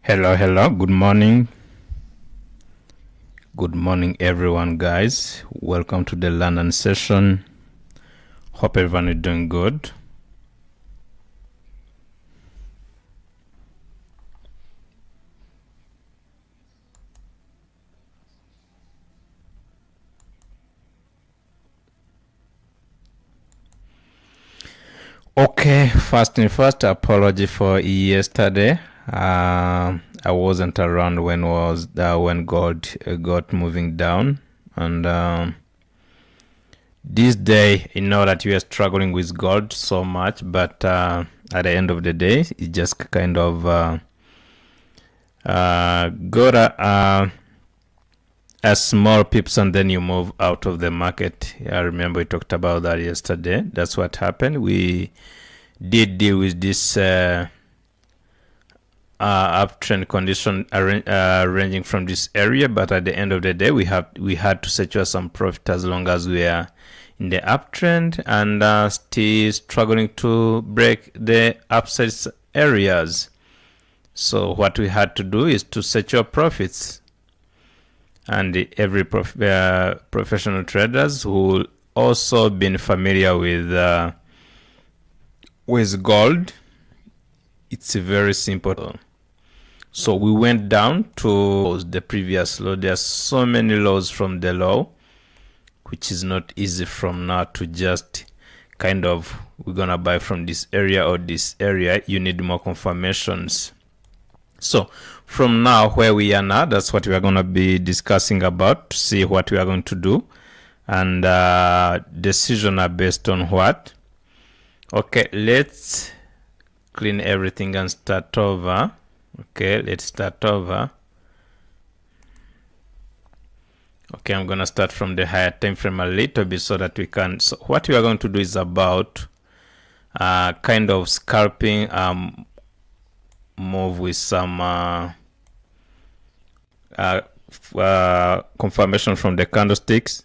Hello, good morning everyone, guys. Welcome to the London session. Hope everyone is doing good. Okay, first thing first, apology for yesterday. I wasn't around when gold got moving down, and this day, you know that we are struggling with gold so much, but at the end of the day, it just kind of got a small pips, and then you move out of the market. I remember we talked about that yesterday. That's what happened. We did deal with this uptrend condition ranging from this area, but at the end of the day, we had to secure some profit as long as we are in the uptrend, and still struggling to break the upside areas. So what we had to do is to secure profits, and every professional traders who also been familiar with gold, it's very simple. So we went down to the previous low. There are so many lows from the low, which is not easy from now to just kind of, we're gonna buy from this area or this area. You need more confirmations. So from now, where we are now, that's what we are going to be discussing about, to see what we are going to do and decision are based on what? Okay, let's clean everything and start over. Okay, let's start over. Okay, I'm gonna start from the higher time frame a little bit so that we can. So what we are going to do is about kind of scalping move with some confirmation from the candlesticks.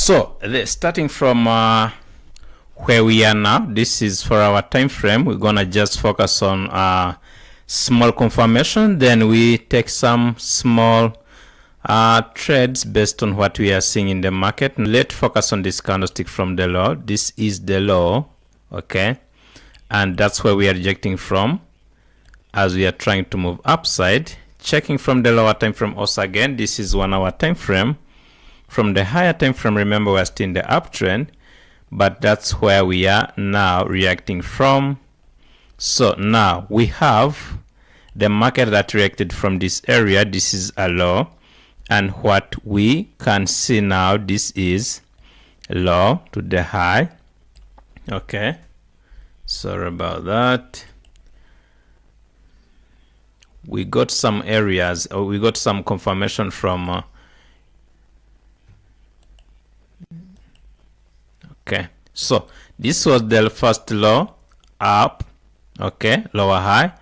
So starting from where we are now, this is for our time frame. We're gonna just focus on small confirmation, then we take some small trades based on what we are seeing in the market. Let's focus on this candlestick from the low. This is the low, okay, and that's where we are rejecting from as we are trying to move upside. Checking from the lower time frame also again, this is 1 hour time frame. From the higher time frame, remember we're still in the uptrend, but that's where we are now reacting from. So now we have the market that reacted from this area. This is a low, and what we can see now, this is low to the high. Okay, sorry about that. We got some areas, or we got some confirmation from okay, so this was the first low, up, okay, lower high,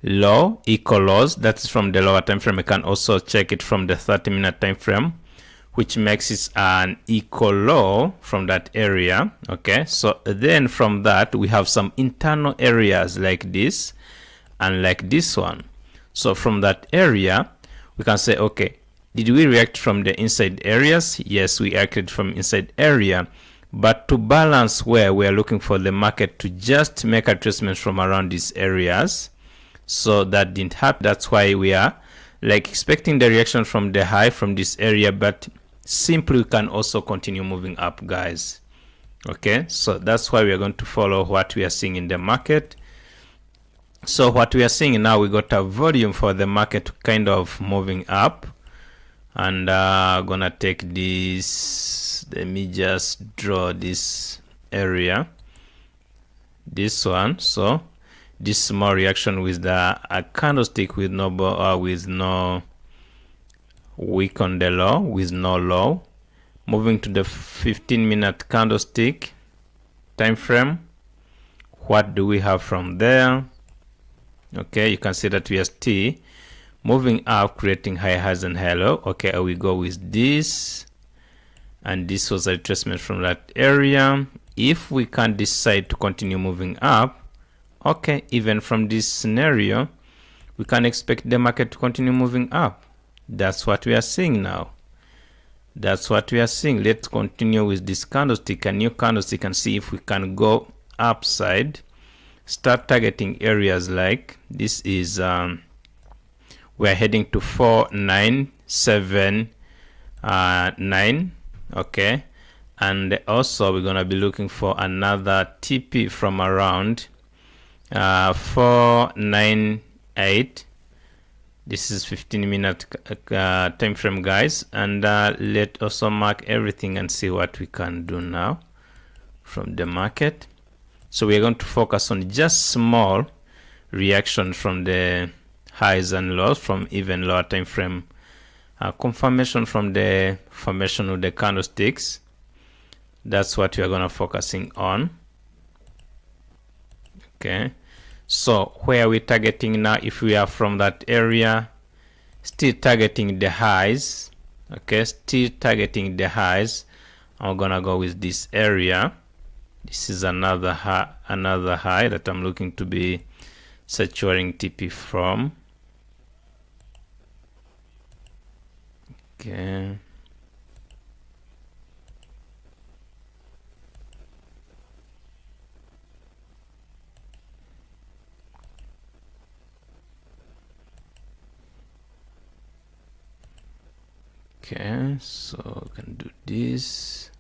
low, equal lows. That's from the lower time frame. You can also check it from the 30-minute time frame, which makes it an equal low from that area. Okay, so then from that we have some internal areas like this and like this one. So from that area we can say, okay, did we react from the inside areas? Yes, we acted from inside area, but to balance where we are looking for the market to just make adjustments from around these areas. So that didn't happen. That's why we are like expecting the reaction from the high from this area, but simply we can also continue moving up, guys. Okay, so that's why we are going to follow what we are seeing in the market. So what we are seeing now, we got a volume for the market kind of moving up, and gonna take this. Let me just draw this area, this one. So this small reaction with a candlestick with no wick on the low, with no low. Moving to the 15-minute candlestick time frame, what do we have from there? Okay, you can see that we are still moving up, creating high highs and high low. Okay, we go with this, and this was a retracement from that area. If we can decide to continue moving up, okay, even from this scenario we can expect the market to continue moving up. That's what we are seeing now. That's what we are seeing. Let's continue with this candlestick, a new candlestick, and see if we can go upside. Start targeting areas like this is we're heading to 4979, okay, and also we're gonna be looking for another TP from around 498. This is 15-minute time frame, guys, and let also mark everything and see what we can do now from the market. So we are going to focus on just small reaction from the highs and lows from even lower time frame, confirmation from the formation of the candlesticks. That's what we are going to focusing on. Okay, so where are we targeting now? If we are from that area, still targeting the highs. Okay, still targeting the highs. I'm gonna go with this area. This is another high that I'm looking to be securing TP from. Okay. Okay, so we can do this.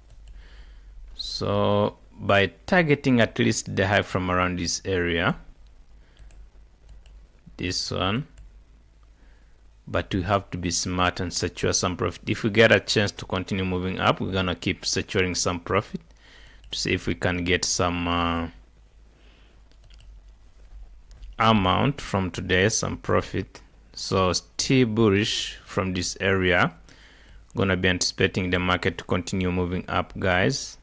So by targeting at least the high from around this area, this one, but we have to be smart and secure some profit. If we get a chance to continue moving up, we're gonna keep securing some profit to see if we can get some amount from today, some profit. So still bullish from this area. Gonna be anticipating the market to continue moving up, guys.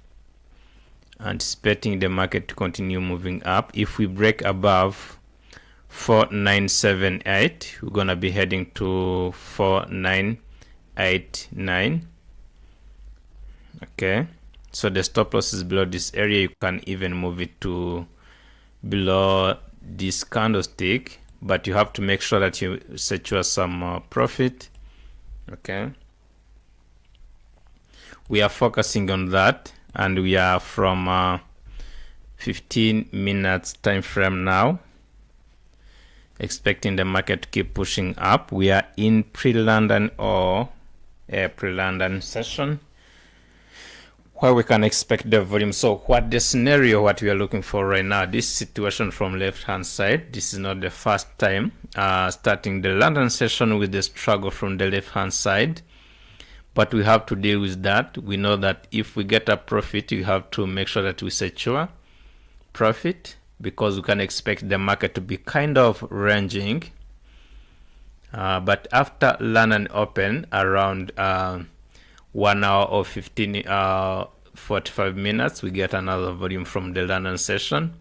Anticipating the market to continue moving up. If we break above 4978, we're gonna be heading to 4989. Okay, so the stop loss is below this area. You can even move it to below this candlestick, but you have to make sure that you secure some profit. Okay, we are focusing on that, and we are from 15 minutes time frame now, expecting the market to keep pushing up. We are in pre-London or a pre-London session where we can expect the volume. So what the scenario, what we are looking for right now, this situation from left hand side, this is not the first time starting the London session with the struggle from the left hand side, but we have to deal with that. We know that if we get a profit, you have to make sure that we secure profit, because we can expect the market to be kind of ranging, but after London open around 1 hour or 45 minutes, we get another volume from the London session.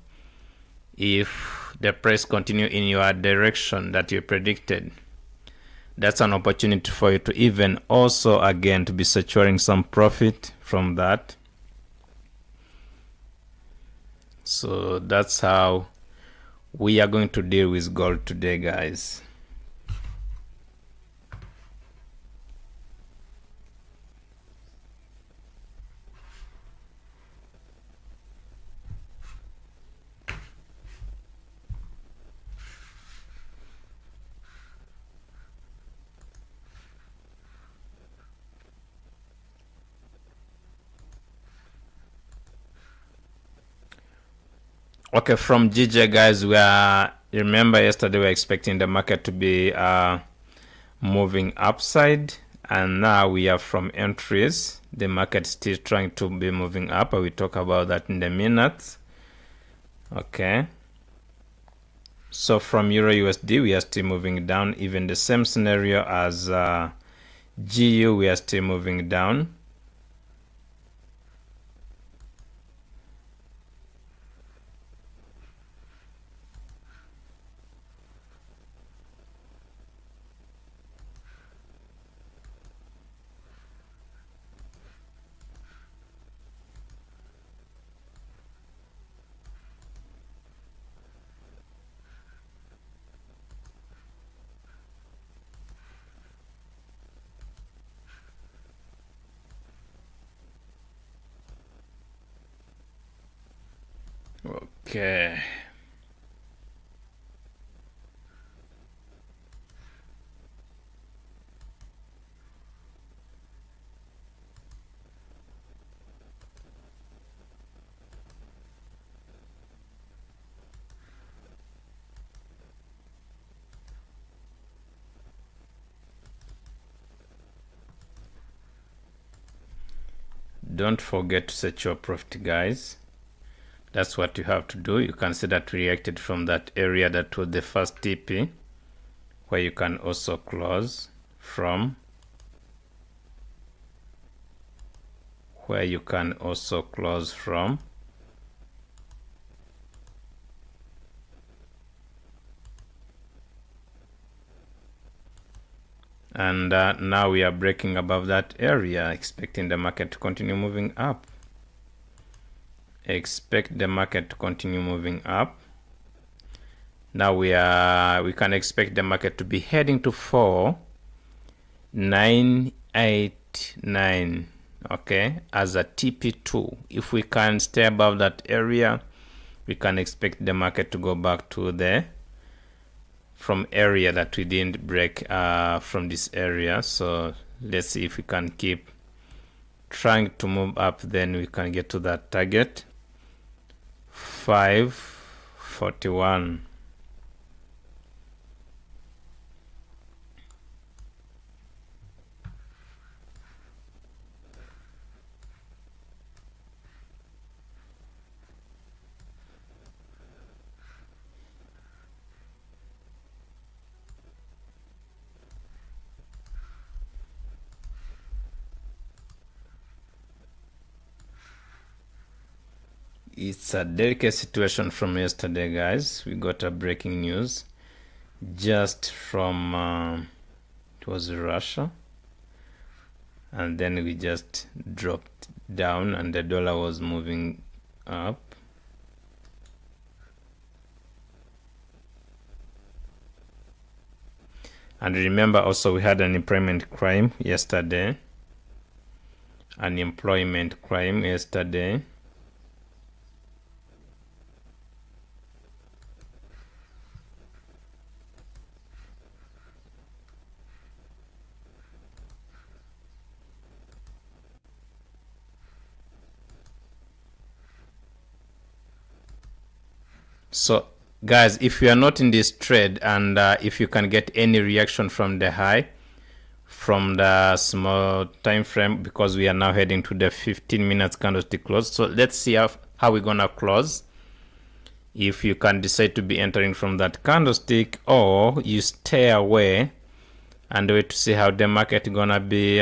If the price continue in your direction that you predicted, that's an opportunity for you to even also again to be securing some profit from that. So that's how we are going to deal with gold today, guys. Okay, from GJ, guys, remember yesterday we were expecting the market to be moving upside, and now we are from entries. The market still trying to be moving up. I will talk about that in the minutes. Okay, so from Euro USD we are still moving down. Even the same scenario as GU, we are still moving down. Okay. Don't forget to set your profit, guys. That's what you have to do. You can see that reacted from that area that was the first TP, where you can also close from, and now we are breaking above that area, expecting the market to continue moving up. Expect the market to continue moving up. Now we can expect the market to be heading to 4989, okay, as a TP2. If we can stay above that area, we can expect the market to go back to the from area that we didn't break from this area. So let's see if we can keep trying to move up, then we can get to that target 541. It's a delicate situation from yesterday, guys. We got a breaking news just from it was Russia, and then we just dropped down and the dollar was moving up. And remember also we had an unemployment crime yesterday. So guys, if you are not in this trade and if you can get any reaction from the high, from the small time frame, because we are now heading to the 15 minutes candlestick close. So let's see how we're gonna close. If you can decide to be entering from that candlestick, or you stay away and wait to see how the market gonna be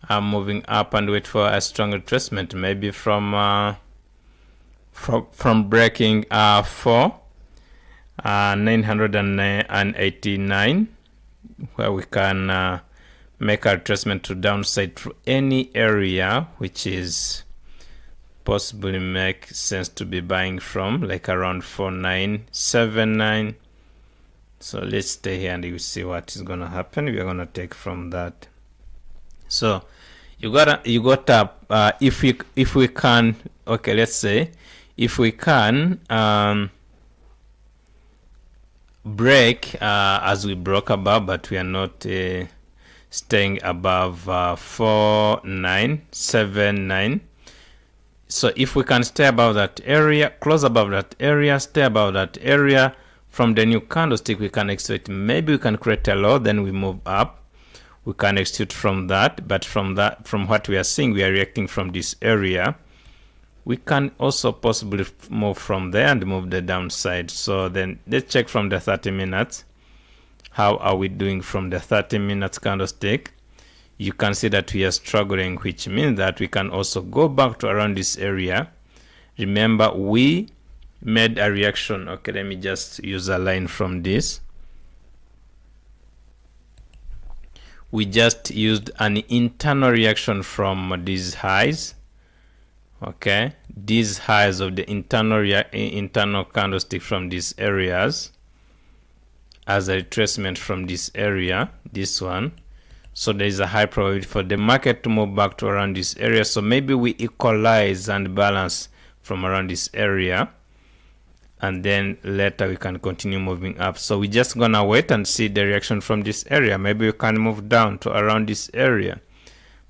moving up and wait for a strong retracement, maybe from breaking 989, where we can make a retracement to downside through any area which is possibly make sense to be buying from, like around 4979. So let's stay here and you see what is gonna happen. We are gonna take from that. So you got if we can, okay, let's say if we can break as we broke above, but we are not staying above 4979. So if we can stay above that area, close above that area, stay above that area, from the new candlestick we can expect maybe we can create a low, then we move up, we can execute from that. But from what we are seeing, we are reacting from this area. We can also possibly move from there and move the downside. So then let's check from the 30 minutes. How are we doing from the 30 minutes candlestick? You can see that we are struggling, which means that we can also go back to around this area. Remember, we made a reaction. Okay, let me just use a line from this. We just used an internal reaction from these highs. Okay, these highs of the internal candlestick from these areas as a retracement from this area, this one. So there is a high probability for the market to move back to around this area. So maybe we equalize and balance from around this area, and then later we can continue moving up. So we're just gonna wait and see the reaction from this area. Maybe we can move down to around this area,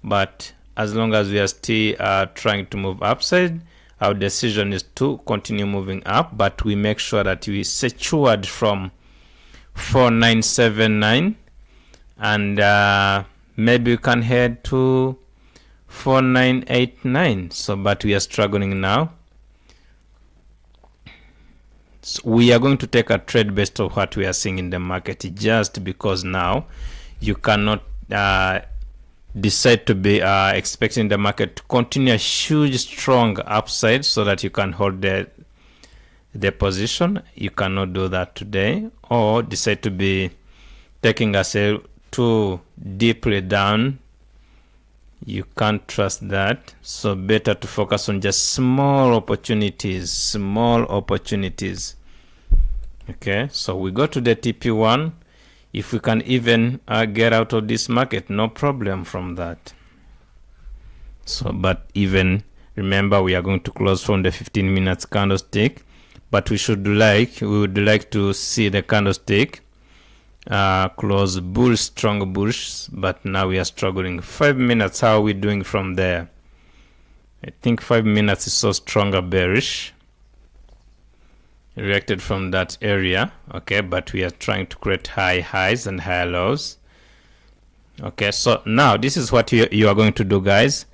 but as long as we are still trying to move upside, our decision is to continue moving up, but we make sure that we secured from 4979, and maybe we can head to 4989. So but we are struggling now. So we are going to take a trade based on what we are seeing in the market, just because now you cannot decide to be expecting the market to continue a huge strong upside so that you can hold the position. You cannot do that today, or decide to be taking a sell too deeply down. You can't trust that. So better to focus on just small opportunities. Okay, so we go to the TP1. If we can even get out of this market, no problem from that. So, but even remember, we are going to close from the 15 minutes candlestick, but we would like to see the candlestick close bullish, strong bullish, but now we are struggling. 5 minutes, how are we doing from there? I think 5 minutes is so stronger bearish. Reacted from that area. Okay, but we are trying to create high highs and high lows. Okay, so now this is what you are going to do, guys.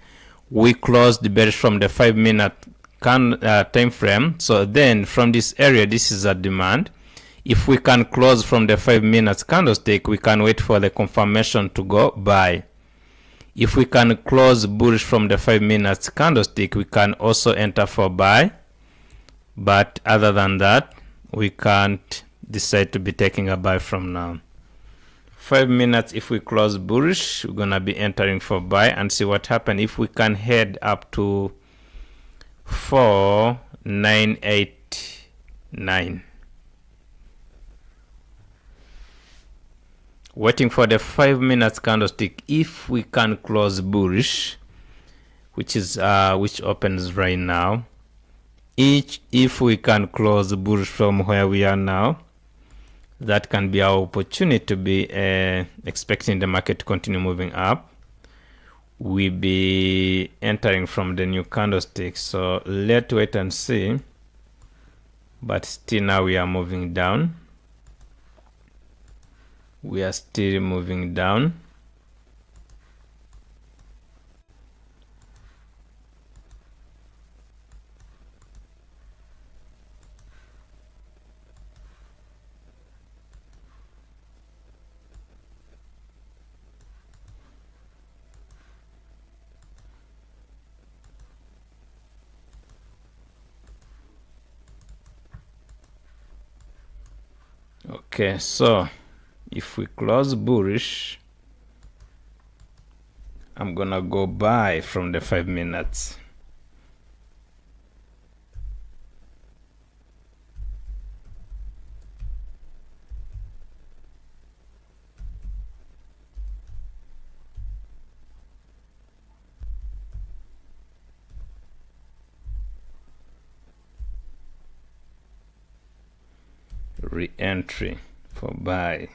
We closed the bearish from the 5 minute time frame. So then from this area, this is a demand. If we can close from the 5 minutes candlestick, we can wait for the confirmation to go buy. If we can close bullish from the 5 minutes candlestick, we can also enter for buy. But other than that, we can't decide to be taking a buy from now. 5 minutes, if we close bullish, we're gonna be entering for buy and see what happens if we can head up to 4989. Waiting for the 5 minutes candlestick. If we can close bullish, which opens right now, if we can close bullish from where we are now, that can be our opportunity to be expecting the market to continue moving up. We'll be entering from the new candlestick, so let's wait and see. But still now we are moving down. We are still moving down. Okay, so if we close bullish, I'm gonna go buy from the 5 minutes. Re-entry for buy.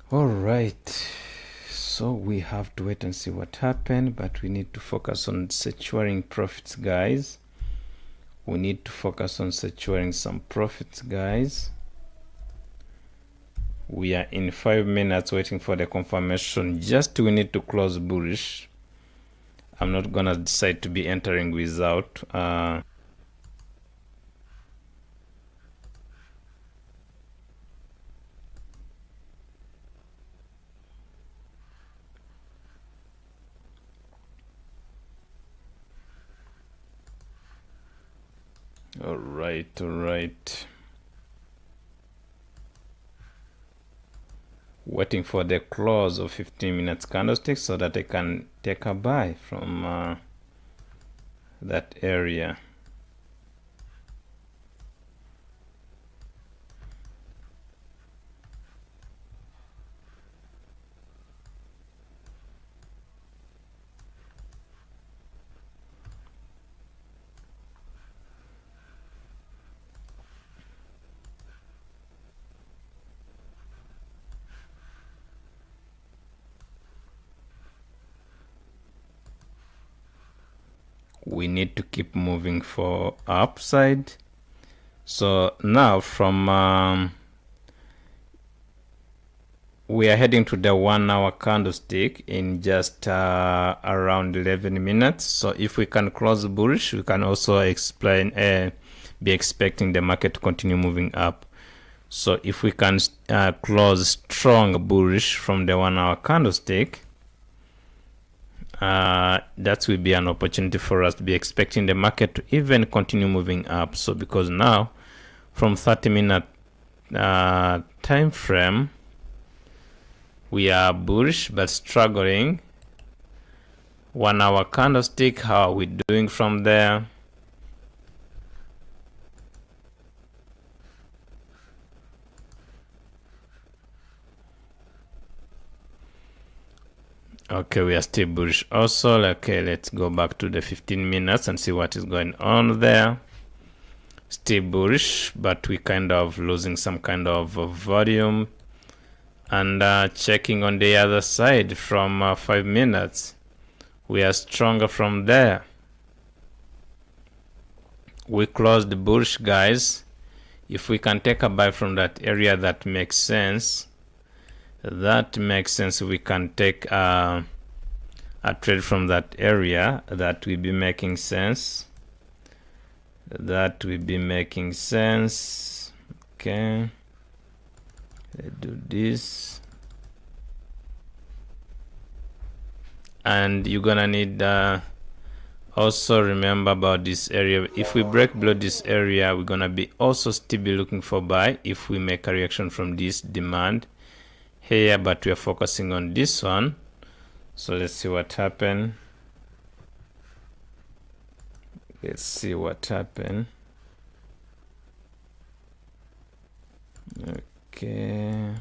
All right, so we have to wait and see what happened, but we need to focus on securing profits, guys. We need to focus on securing some profits, guys. We are in 5 minutes waiting for the confirmation. Just we need to close bullish. I'm not gonna decide to be entering without all right. Waiting for the close of 15 minutes candlestick so that I can take a buy from that area. We need to keep moving for upside. So now from we are heading to the 1 hour candlestick in just around 11 minutes. So if we can close bullish, we can also be expecting the market to continue moving up. So if we can close strong bullish from the 1 hour candlestick, that will be an opportunity for us to be expecting the market to even continue moving up. So because now from 30-minute time frame, we are bullish but struggling. 1 hour candlestick, how are we doing from there? Okay, we are still bullish also. Okay, let's go back to the 15 minutes and see what is going on there. Still bullish, but we kind of losing some kind of volume. And checking on the other side from 5 minutes, we are stronger from there. We closed the bullish, guys. If we can take a buy from that area, that makes sense. We can take a trade from that area. That will be making sense. That will be making sense. Okay, let's do this. And you're gonna need also remember about this area. If we break below this area, we're gonna be also still be looking for buy if we make a reaction from this demand here, but we are focusing on this one. So let's see what happened. Let's see what happened. Okay.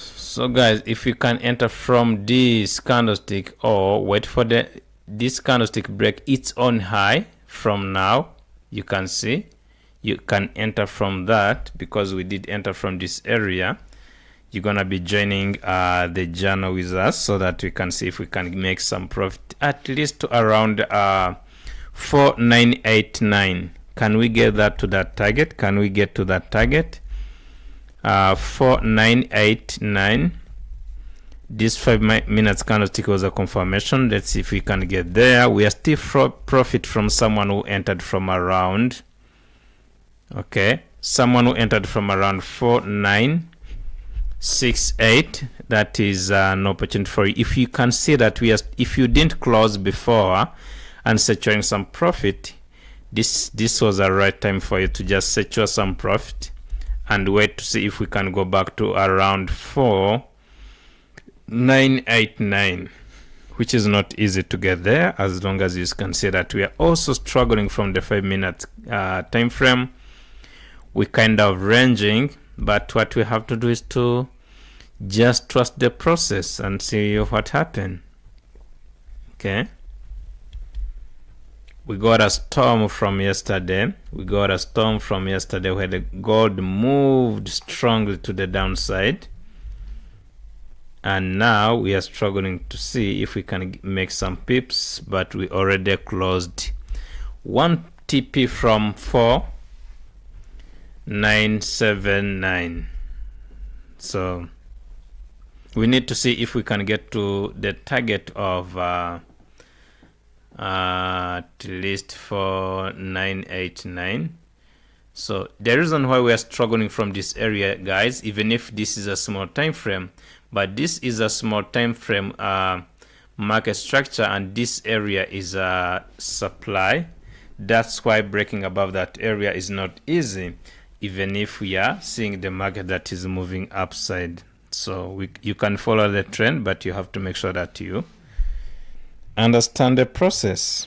So guys, if you can enter from this candlestick or wait for this candlestick break its own high from now, you can see you can enter from that, because we did enter from this area. You're gonna be joining the journal with us so that we can see if we can make some profit at least to around 4989. Can we get that to that target? Can we get to that target? 4989. This 5 minutes candlestick was a confirmation. Let's see if we can get there. We are still profit from someone who entered from around, okay, someone who entered from around 4968. That is an opportunity for you. If you can see that if you didn't close before and securing some profit, this was a right time for you to just secure some profit and wait to see if we can go back to around 4989, which is not easy to get there, as long as you can see that we are also struggling from the 5 minute time frame. We kind of ranging, but what we have to do is to just trust the process and see what happened. Okay, we got a storm from yesterday. Where the gold moved strongly to the downside, and now we are struggling to see if we can make some pips, but we already closed one TP from 4979. So we need to see if we can get to the target of at least 4989. So the reason why we are struggling from this area, guys, even if this is a small time frame, but this is a small time frame market structure, and this area is a supply. That's why breaking above that area is not easy, even if we are seeing the market that is moving upside. So you can follow the trend, but you have to make sure that you understand the process.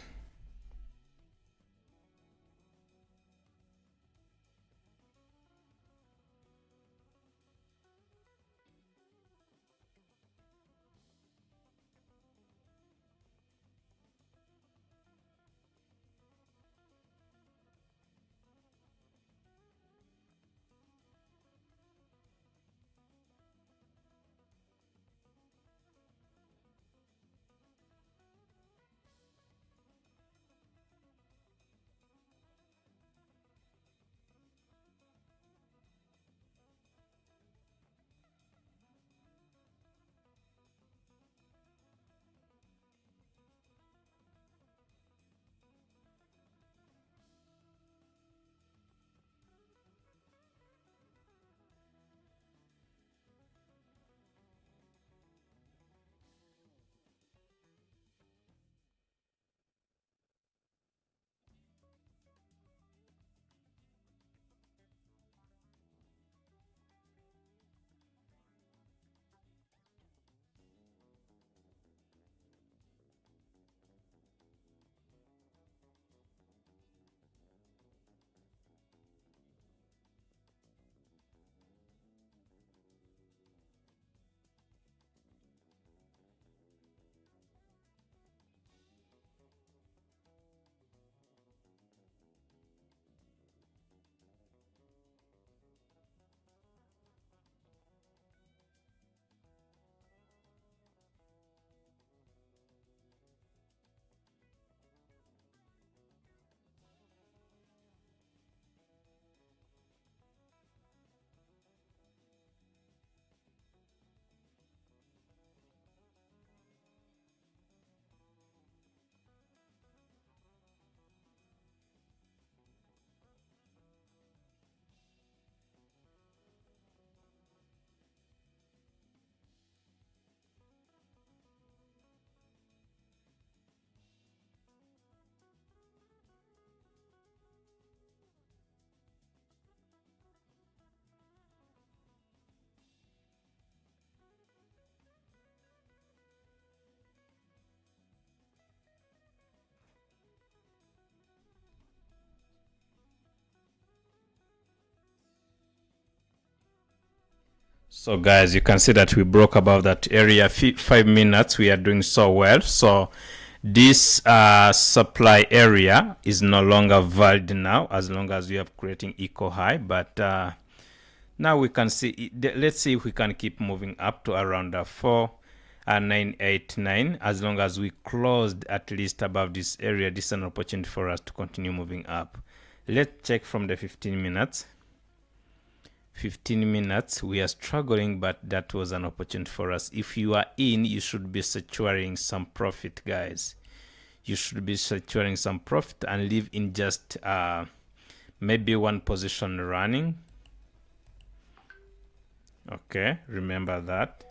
So guys, you can see that we broke above that area. 5 minutes, we are doing so well. So this supply area is no longer valid now, as long as we are creating equal high. But now we can see, let's see if we can keep moving up to around 4,989. As long as we closed at least above this area, this is an opportunity for us to continue moving up. Let's check from the 15 minutes. 15 minutes, we are struggling, but that was an opportunity for us. If you are in, you should be securing some profit, guys. You should be securing some profit and leave in just maybe one position running. Okay, remember that.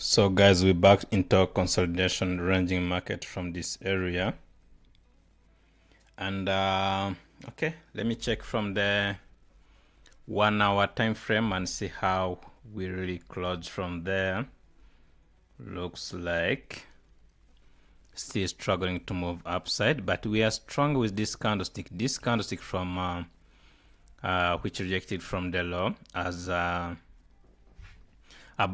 So guys, we're back into consolidation ranging market from this area. And okay, let me check from the 1 hour time frame and see how we really close from there. Looks like still struggling to move upside, but we are strong with this candlestick. This candlestick from which rejected from the low as a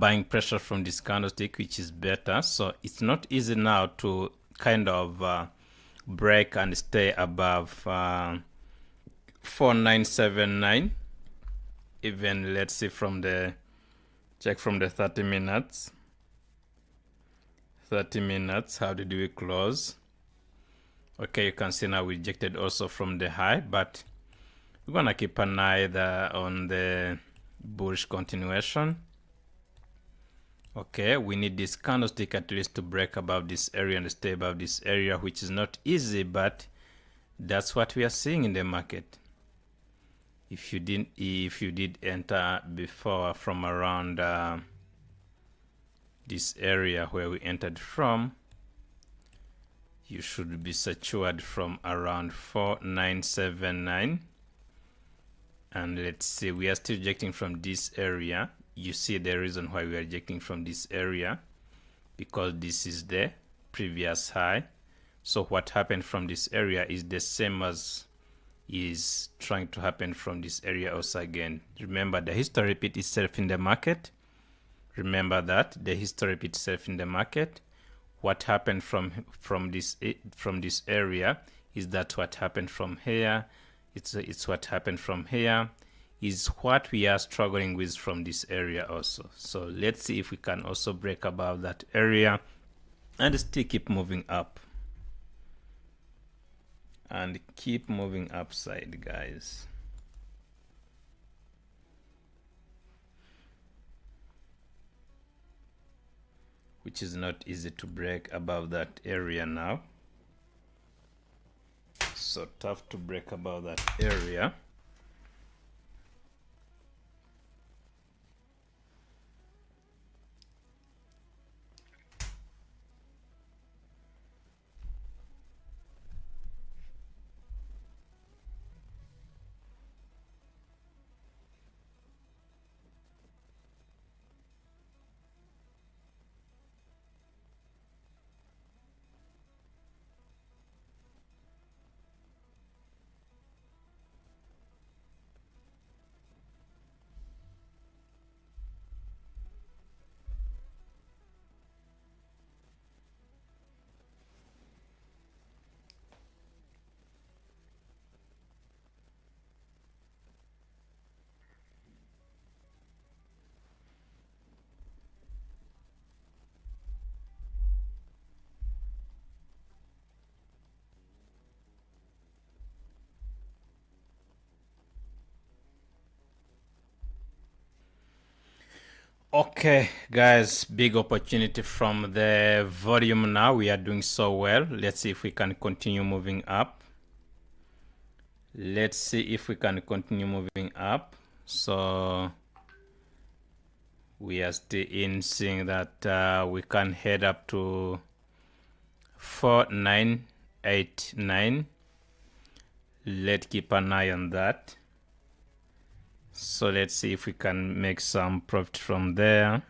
buying pressure from this candlestick, which is better. So it's not easy now to kind of break and stay above 4979. Even let's see from the check from the 30 minutes. 30 minutes, how did we close? Okay, you can see now we rejected also from the high, but we're gonna keep an eye there on the bullish continuation. Okay, we need this candlestick at least to break above this area and stay above this area, which is not easy, but that's what we are seeing in the market. If you did enter before from around this area where we entered from, you should be secured from around 4979. And let's see, we are still rejecting from this area. You see the reason why we are rejecting from this area, because this is the previous high. So what happened from this area is the same as is trying to happen from this area also again. Remember, the history repeats itself in the market. Remember that the history repeats itself in the market. What happened from this area is that what happened from here. It's what happened from here is what we are struggling with from this area also. So let's see if we can also break above that area and still keep moving up and keep moving upside, guys. Which is not easy to break above that area now. So tough to break above that area. Okay, guys, big opportunity from the volume now. We are doing so well. Let's see if we can continue moving up. Let's see if we can continue moving up. So we are still in seeing that we can head up to 4989. Let's keep an eye on that. So let's see if we can make some profit from there.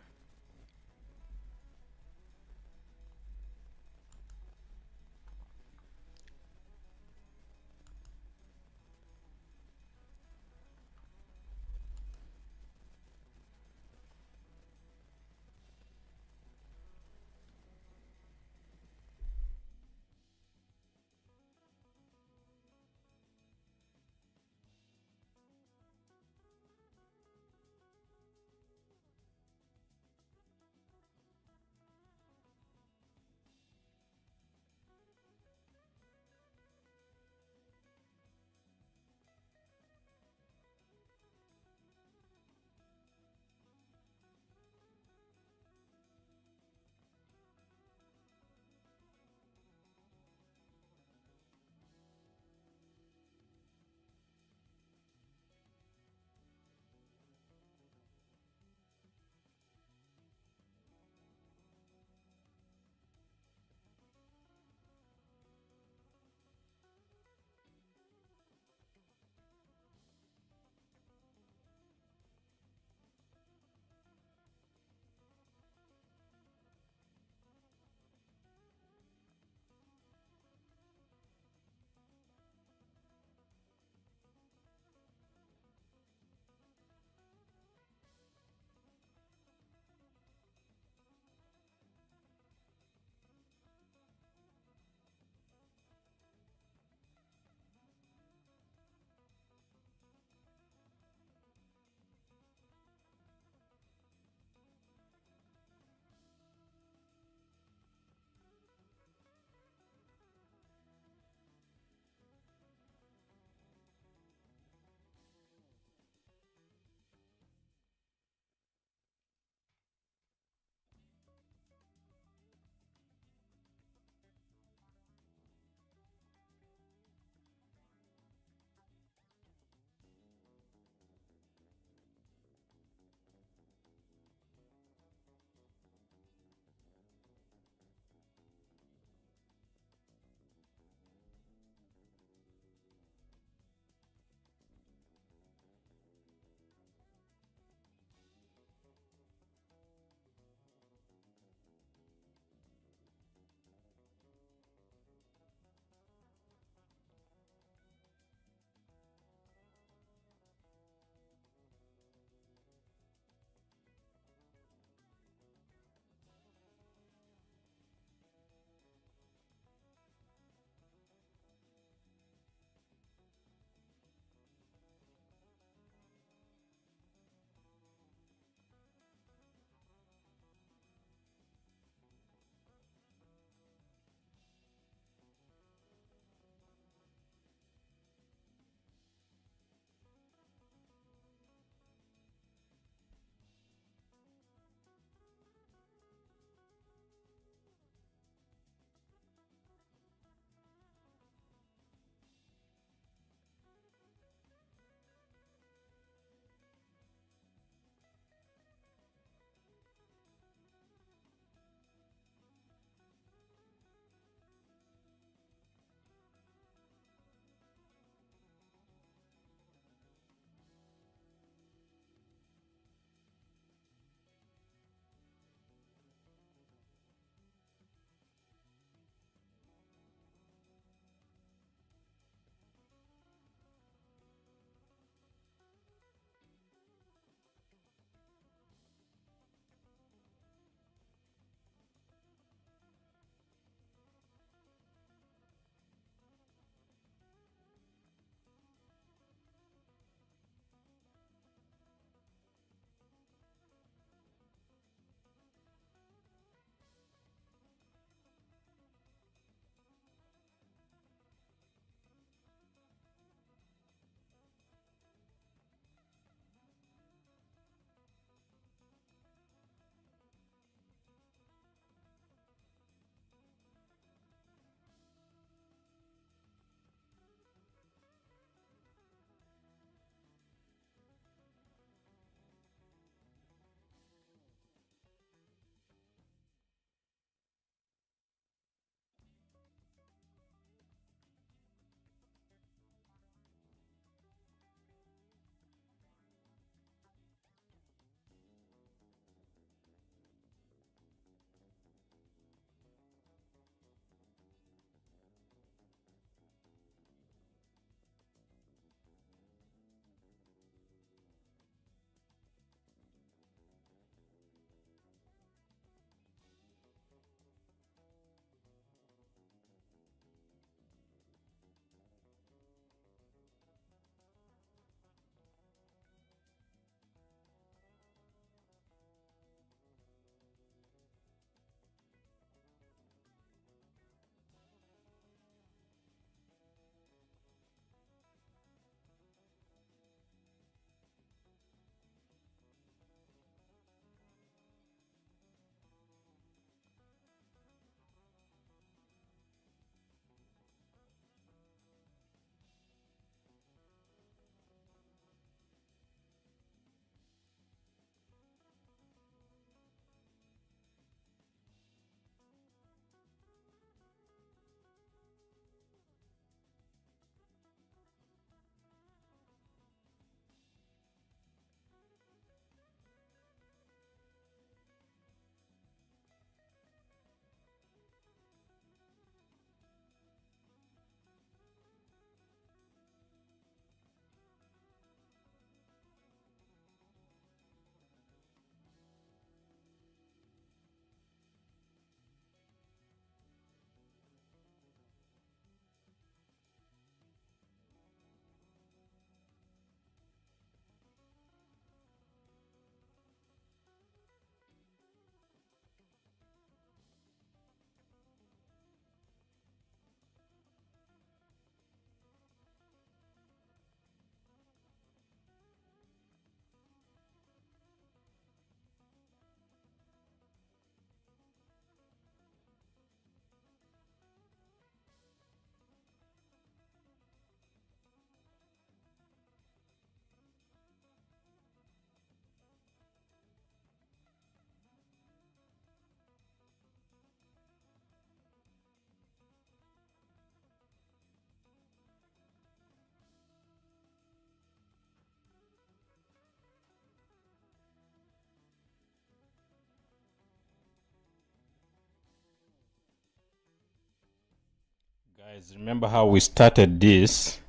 Guys, remember how we started this?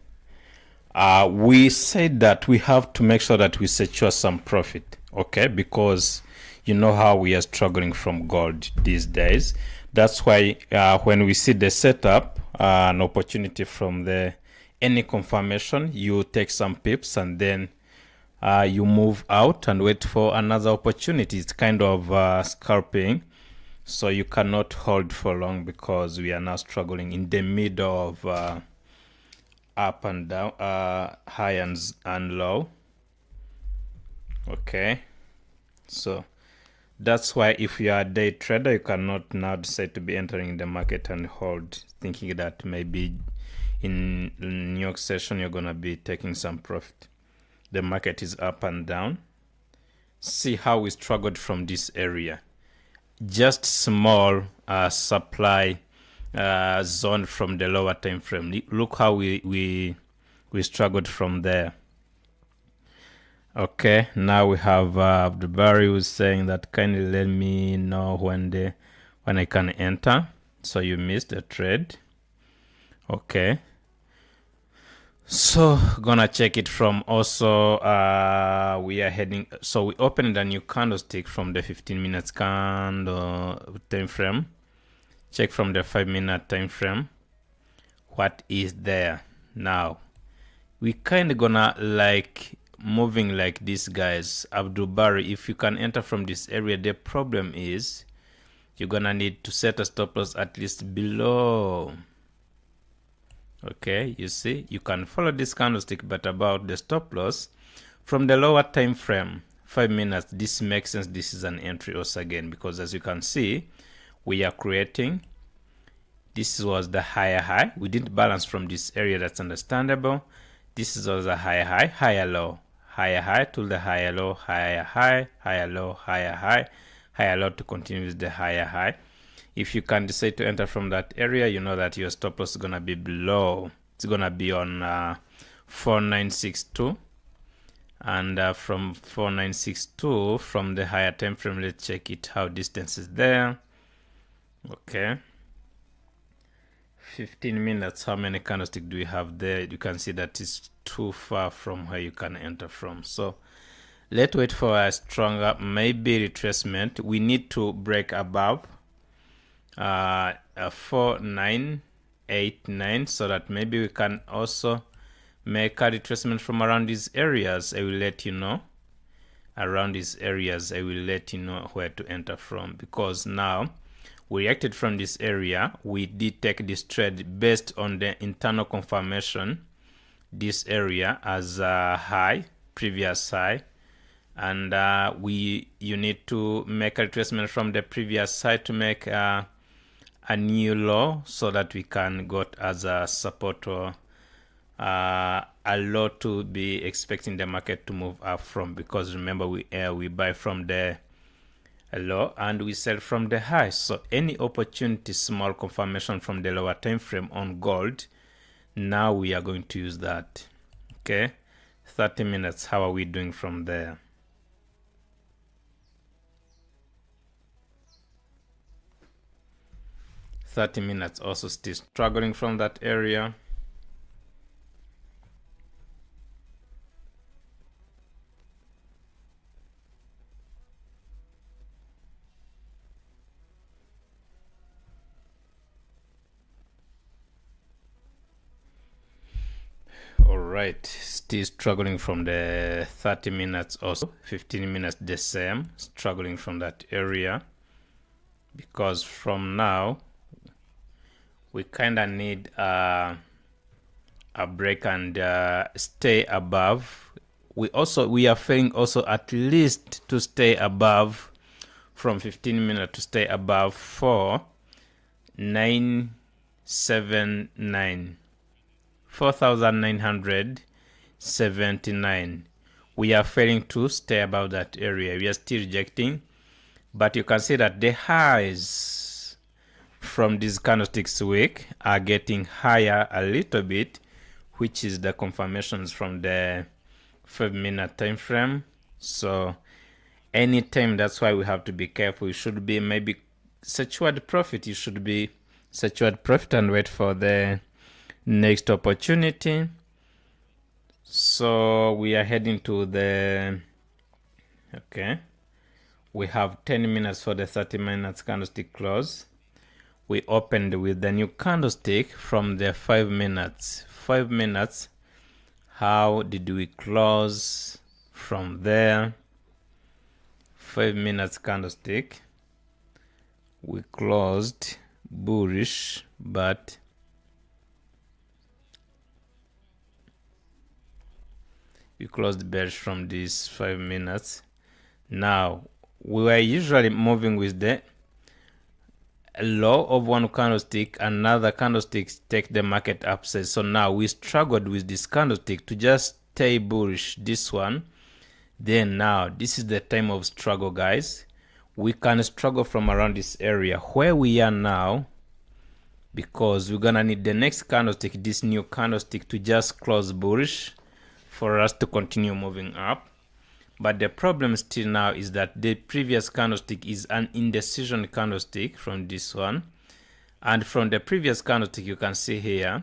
We said that we have to make sure that we secure some profit, okay? Because you know how we are struggling from gold these days. That's why when we see the setup, an opportunity from any confirmation, you take some pips and then you move out and wait for another opportunity. It's kind of scalping. So you cannot hold for long because we are now struggling in the middle of up and down, high and low. Okay, so that's why if you are a day trader, you cannot now decide to be entering the market and hold, thinking that maybe in New York session you're gonna be taking some profit. The market is up and down. See how we struggled from this area. Just small supply zone from the lower time frame. Look how we struggled from there. Okay, now we have the Barry who's saying that kindly let me know when I can enter. So you missed a trade. Okay, so gonna check it from also we are heading, so we opened a new candlestick from the 15 minutes candle time frame. Check from the 5-minute time frame what is there. Now we kind of gonna like moving like this, guys. Abdul Bari, if you can enter from this area, the problem is you're gonna need to set a stop loss at least below. Okay, you see, you can follow this candlestick, but about the stop loss from the lower time frame, 5 minutes, this makes sense. This is an entry also again, because as you can see, we are creating, this was the higher high. We didn't balance from this area, that's understandable. This is also a higher high, higher low, higher high to the higher low, higher high, higher low, higher high, higher low to continue with the higher high. If you can decide to enter from that area, you know that your stop loss is gonna be below. It's gonna be on 4962, and from 4962 from the higher time frame, let's check it how distance is there. Okay, 15 minutes. How many candlesticks do we have there? You can see that it's too far from where you can enter from. So let's wait for a stronger maybe retracement. We need to break above 4989 so that maybe we can also make a retracement from around these areas. I will let you know around these areas. I will let you know where to enter from, because now we reacted from this area. We did take this trade based on the internal confirmation, this area as a high, previous high, and you need to make a retracement from the previous high to make a new low so that we can got as a support or a low to be expecting the market to move up from, because remember we buy from the low and we sell from the high. So any opportunity, small confirmation from the lower time frame on gold, now we are going to use that. Okay, 30 minutes, how are we doing from there? $30 minutes also still struggling from that area. All right, still struggling from the 30 minutes also. 15 minutes the same, struggling from that area, because from now we kind of need a break and stay above. We are failing also at least to stay above from 15 minutes, to stay above 4,979. We are failing to stay above that area. We are still rejecting, but you can see that the highs from these candlesticks week are getting higher a little bit, which is the confirmations from the 5-minute time frame. So anytime, that's why we have to be careful. You should be maybe secured profit. You should be secured profit and wait for the next opportunity. So we are heading to the, okay, we have 10 minutes for the 30 minutes candlestick close. We opened with the new candlestick from the 5 minutes. 5 minutes, how did we close from there? 5 minutes candlestick, we closed bullish, but we closed bearish from these 5 minutes. Now we were usually moving with the low of one candlestick, another candlestick take the market upside. So now we struggled with this candlestick to just stay bullish, this one. Then now this is the time of struggle, guys. We can struggle from around this area where we are now, because we're gonna need the next candlestick, this new candlestick, to just close bullish for us to continue moving up. But the problem still now is that the previous candlestick is an indecision candlestick from this one, and from the previous candlestick you can see here,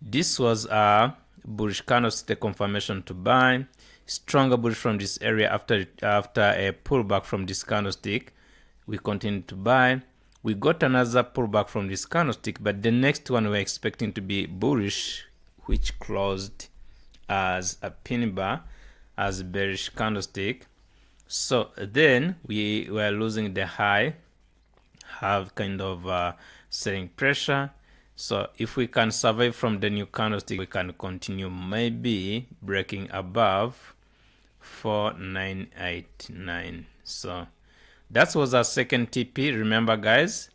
this was a bullish candlestick, the confirmation to buy, stronger bullish from this area. After a pullback from this candlestick, we continue to buy. We got another pullback from this candlestick, but the next one we're expecting to be bullish, which closed as a pin bar, as a bearish candlestick. So then we were losing the high, have kind of selling pressure. So if we can survive from the new candlestick, we can continue, maybe breaking above 4989. So that was our second TP, remember guys.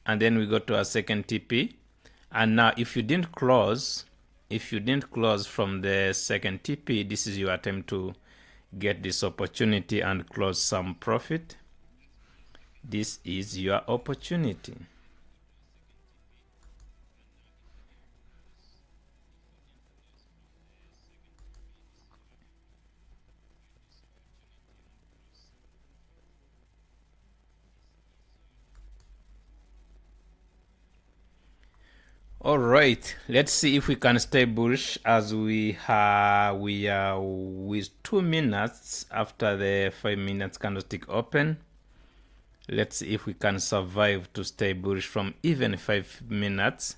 And then we go to our second TP. And now if you didn't close from the second TP, this is your attempt to get this opportunity and close some profit. This is your opportunity. All right, let's see if we can stay bullish, as we are with 2 minutes after the 5 minutes candlestick open. Let's see if we can survive to stay bullish from even 5 minutes.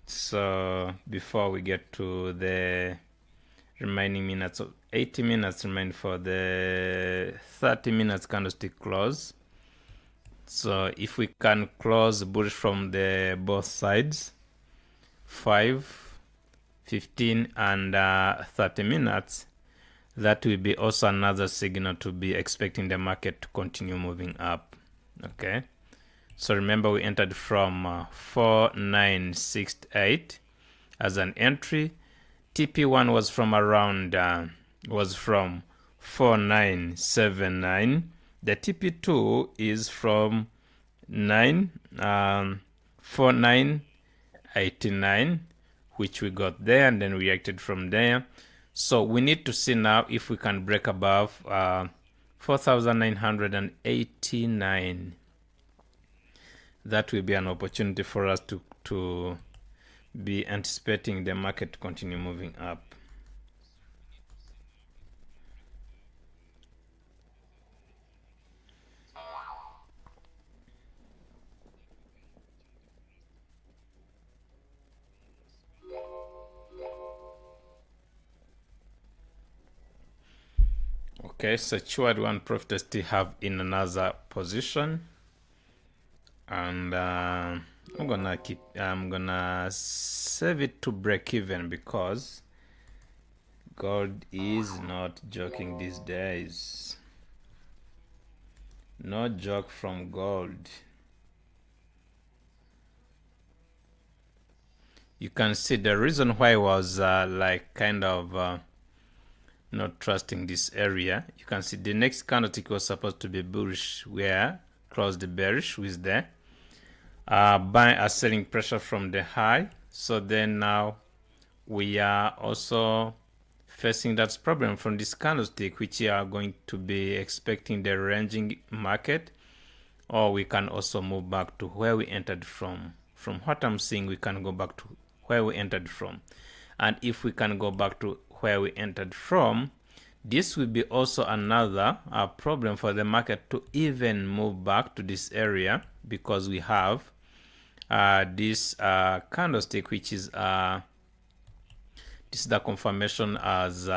So before we get to the remaining minutes, of 80 minutes remain for the 30 minutes candlestick close. So if we can close bullish from the both sides, 5, 15 and 30 minutes, that will be also another signal to be expecting the market to continue moving up. Okay, so remember we entered from 4968 as an entry. TP1 was from around 4979. The TP2 is from 4989, which we got there and then reacted from there. So we need to see now if we can break above 4989. That will be an opportunity for us to be anticipating the market to continue moving up. Okay, secured one profit I still have in another position, and I'm gonna save it to break even, because gold is not joking these days. No joke from gold. You can see the reason why I was like kind of not trusting this area. You can see the next candlestick was supposed to be bullish, where closed the bearish with the buying a selling pressure from the high. So then now we are also facing that problem from this candlestick, which we are going to be expecting the ranging market, or we can also move back to where we entered from. From what I'm seeing, we can go back to where we entered from. And if we can go back to where we entered from, this will be also another problem for the market to even move back to this area, because we have this candlestick, which is this is the confirmation as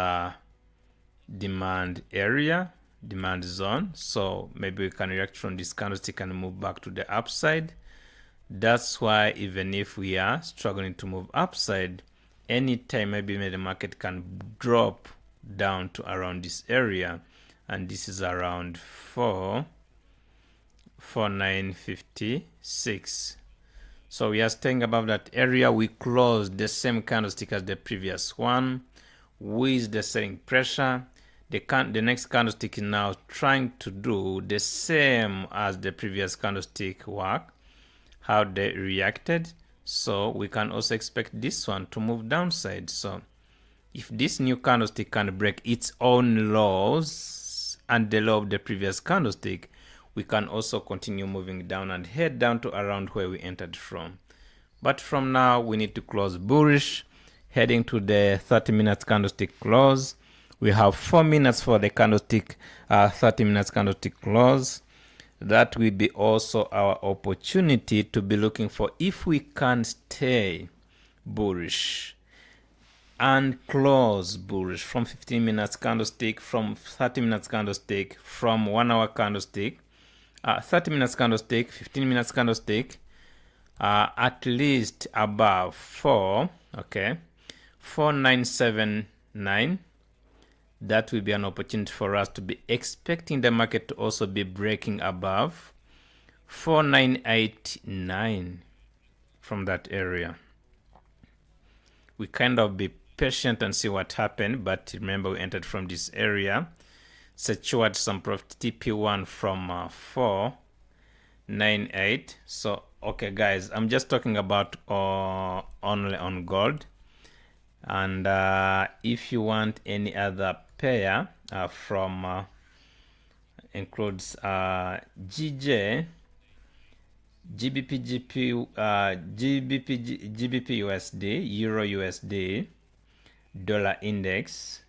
demand area, demand zone. So maybe we can react from this candlestick and move back to the upside. That's why even if we are struggling to move upside, anytime maybe the market can drop down to around this area, and this is around 4956. So we are staying above that area. We closed the same candlestick as the previous one with the selling pressure. The next candlestick is now trying to do the same as the previous candlestick work, how they reacted. So we can also expect this one to move downside. So if this new candlestick can break its own lows and the low of the previous candlestick, we can also continue moving down and head down to around where we entered from. But from now, we need to close bullish, heading to the 30-minute candlestick close. We have 4 minutes for the candlestick, 30 minutes candlestick close. That will be also our opportunity to be looking for if we can stay bullish and close bullish from 15 minutes candlestick, from 30 minutes candlestick, from 1 hour candlestick, 30 minutes candlestick, 15 minutes candlestick, at least above 4979. That will be an opportunity for us to be expecting the market to also be breaking above 4989 from that area. We kind of be patient and see what happened, but remember we entered from this area, secured some profit TP1 from 498. So okay guys, I'm just talking about only on gold, and if you want any other pair from includes GBPJPY Euro USD, dollar index,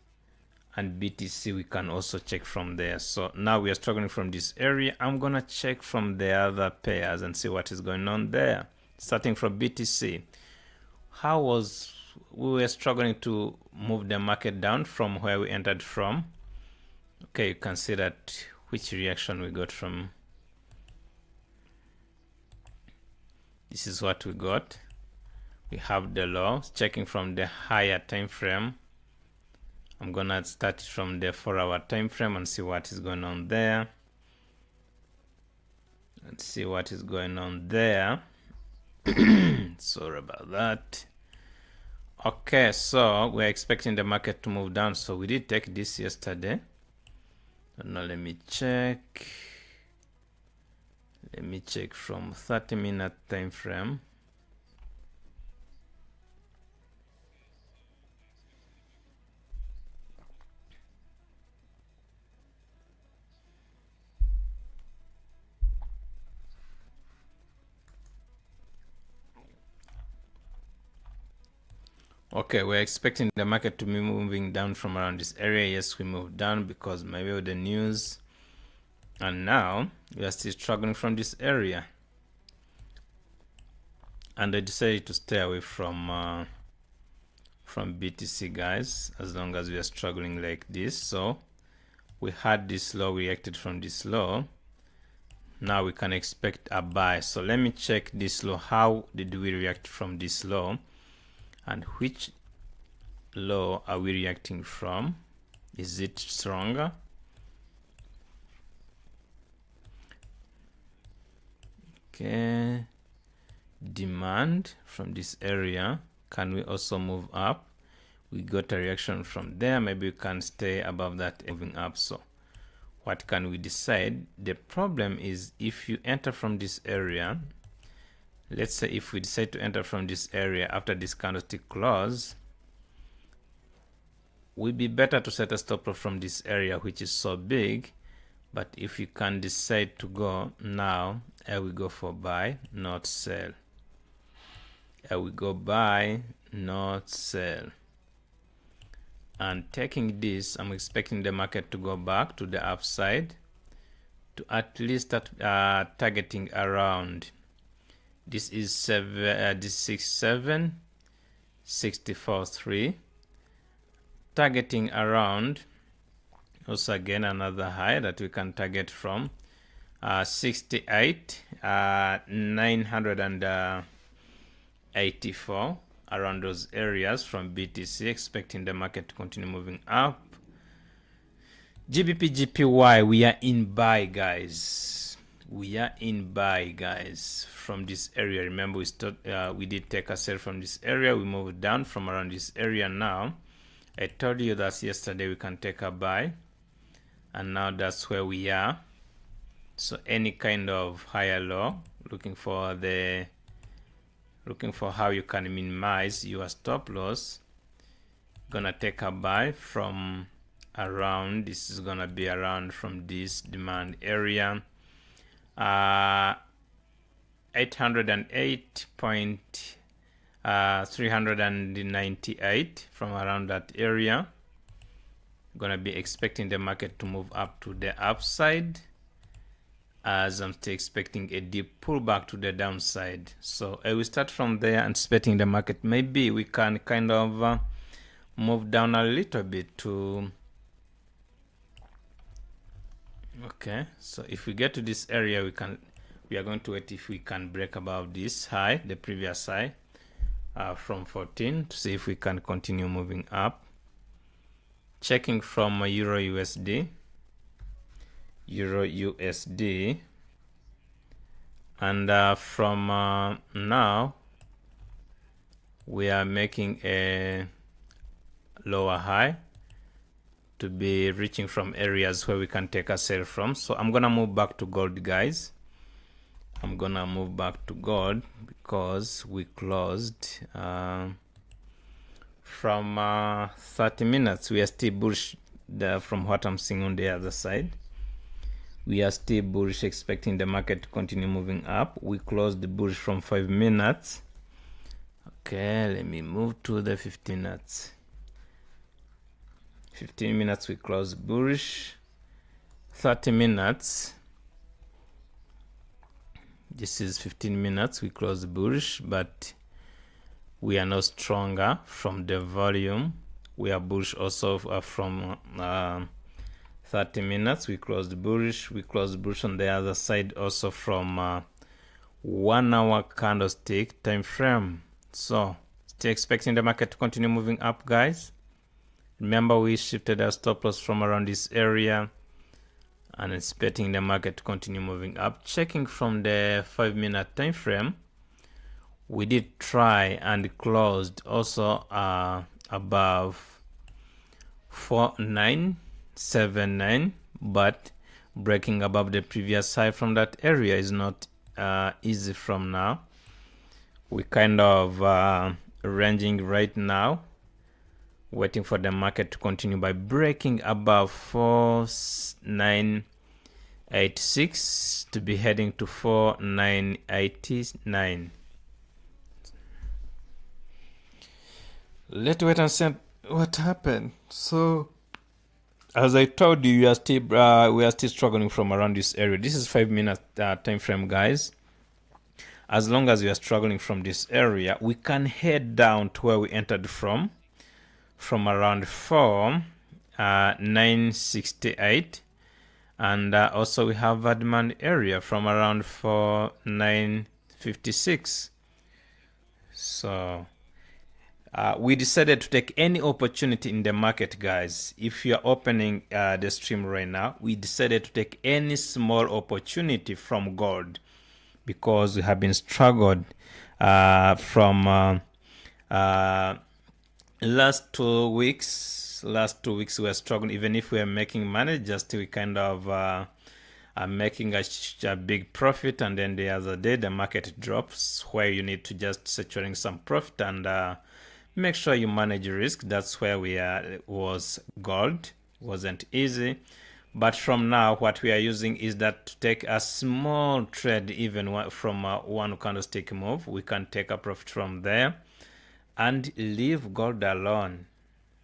and BTC, we can also check from there. So now we are struggling from this area. I'm gonna check from the other pairs and see what is going on there. Starting from BTC, we were struggling to move the market down from where we entered from. Okay, you can see that which reaction we got from. This is what we got. We have the low, checking from the higher time frame. I'm gonna start from the 4-hour time frame and see what is going on there. Let's see what is going on there. Sorry about that. Okay, so we're expecting the market to move down. So we did take this yesterday. Now let me check. Let me check from 30-minute time frame. Okay, we're expecting the market to be moving down from around this area. Yes, we moved down because maybe of the news. And now we are still struggling from this area. And I decided to stay away from BTC, guys, as long as we are struggling like this. So we had this low, we reacted from this low. Now we can expect a buy. So let me check this low. How did we react from this low? And which low are we reacting from? Is it stronger? Okay, demand from this area. Can we also move up? We got a reaction from there. Maybe we can stay above that, moving up. So what can we decide? The problem is if you enter from this area, let's say if we decide to enter from this area after this candlestick close, would be better to set a stop loss from this area, which is so big. But if you can decide to go now, I will go for buy, not sell. We go buy, not sell. And taking this, I'm expecting the market to go back to the upside to at least start targeting around. This is 67.64.3, targeting around. Also again another high that we can target from 68,984, around those areas from BTC, expecting the market to continue moving up. GBPJPY, we are in buy, guys. We are in buy, guys, from this area. Remember, we did take a sell from this area. We moved down from around this area. Now I told you that yesterday we can take a buy, and now that's where we are. So any kind of higher low, looking for how you can minimize your stop loss. Gonna take a buy from around, this is gonna be around from this demand area, 808.398 from around that area. Gonna be expecting the market to move up to the upside, as I'm still expecting a deep pullback to the downside. So I will start from there, anticipating the market. Maybe we can kind of move down a little bit to, okay, so if we get to this area, we are going to wait if we can break above this high, the previous high from 14, to see if we can continue moving up. Checking from Euro USD, and from now we are making a lower high to be reaching from areas where we can take a sell from. So I'm gonna move back to gold, guys. I'm gonna move back to gold because we closed from 30 minutes. We are still bullish from what I'm seeing on the other side. We are still bullish, expecting the market to continue moving up. We closed the bullish from 5 minutes. Okay, let me move to the 15 minutes. 15 minutes we close bullish. 30 minutes, this is 15 minutes, we close bullish, but we are not stronger from the volume. We are bullish also from 30 minutes. We closed bullish. We closed bullish on the other side also from 1 hour candlestick time frame. So still expecting the market to continue moving up, guys. Remember, we shifted our stop loss from around this area and expecting the market to continue moving up. Checking from the 5-minute time frame, we did try and closed also above 4979, but breaking above the previous high from that area is not easy from now. We kind of ranging right now, waiting for the market to continue by breaking above 4986 to be heading to 4989. Let's wait and see what happened. So as I told you, we are still struggling from around this area. This is 5-minute time frame, guys. As long as we are struggling from this area, we can head down to where we entered from around 4968, and also we have a demand area from around 4956. So we decided to take any opportunity in the market, guys. If you are opening the stream right now, we decided to take any small opportunity from gold because we have been struggled from last 2 weeks. Last 2 weeks we are struggling. Even if we are making money, just we kind of are making a big profit, and then the other day the market drops, where you need to just securing some profit and make sure you manage risk. That's where we are. It was gold. Wasn't easy, But from now, what we are using is that to take a small trade, even from one candlestick move, we can take a profit from there and leave gold alone.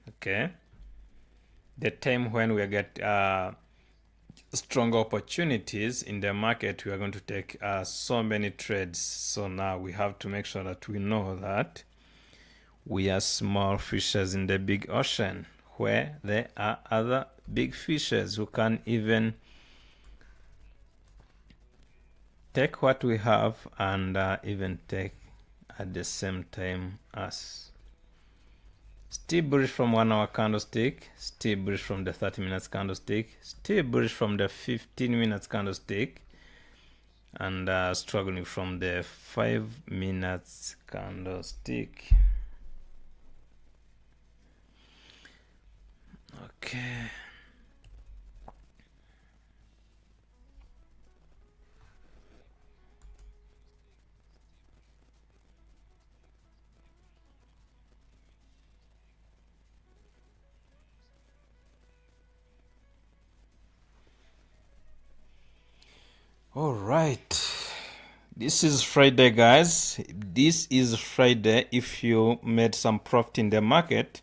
Okay, the time when we get strong opportunities in the market, we are going to take so many trades. So now we have to make sure that we know that we are small fishes in the big ocean, where there are other big fishes who can even take what we have and even take at the same time us. Still bullish from 1 hour candlestick, still bullish from the 30 minutes candlestick, still bullish from the 15 minutes candlestick, and struggling from the 5 minutes candlestick. Okay. All right. This is Friday, guys. This is Friday. If you made some profit in the market,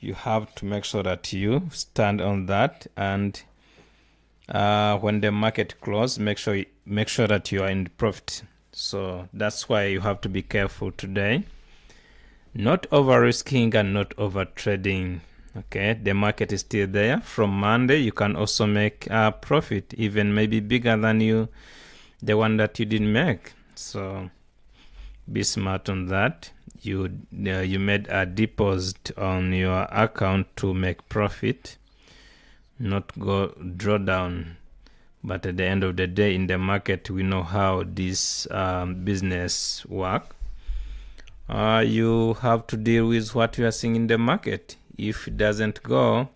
you have to make sure that you stand on that, and when the market closes, make sure that you are in profit. So that's why you have to be careful today, not over risking and not over trading. Okay, the market is still there. From Monday, you can also make a profit, even maybe bigger than the one that you didn't make. So be smart on that. You made a deposit on your account to make profit, not go draw down. But at the end of the day, in the market, we know how this business work. You have to deal with what you are seeing in the market. If it doesn't go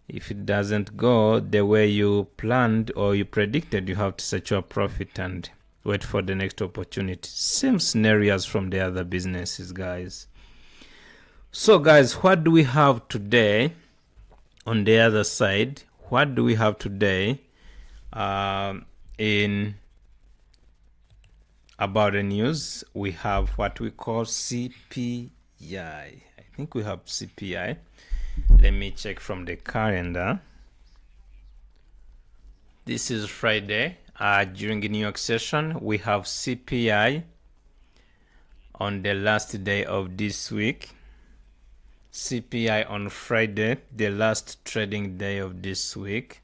the way you planned or you predicted, you have to set your profit and wait for the next opportunity. Same scenarios from the other businesses, guys. So guys, what do we have today on the other side? What do we have today in about the news? We have what we call CPI. I think we have CPI. Let me check from the calendar. This is Friday. During the New York session, we have CPI on the last day of this week. CPI on Friday, the last trading day of this week.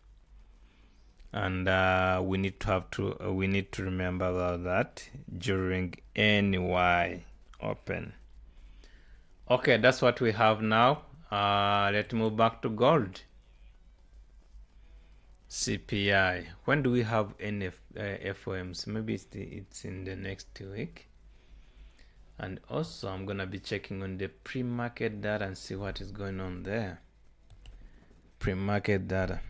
And we need to remember about that during NY open. Okay, that's what we have now. Let's move back to gold. CPI. When do we have any FOMs? Maybe it's in the next week. And also, I'm gonna be checking on the pre-market data and see what is going on there. Pre-market data.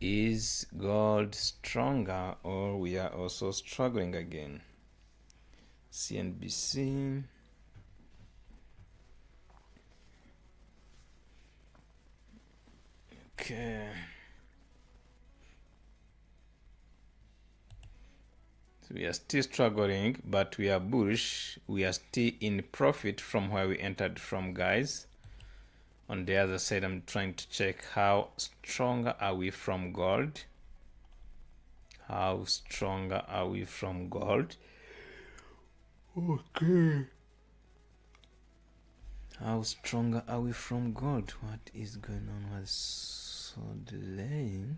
Is gold stronger, or we are also struggling again? CNBC. Okay. So we are still struggling, but we are bullish. We are still in profit from where we entered from, guys. On the other side, I'm trying to check how strong are we from gold. How strong are we from gold? Okay. How strong are we from gold? What is going on? What's so delaying?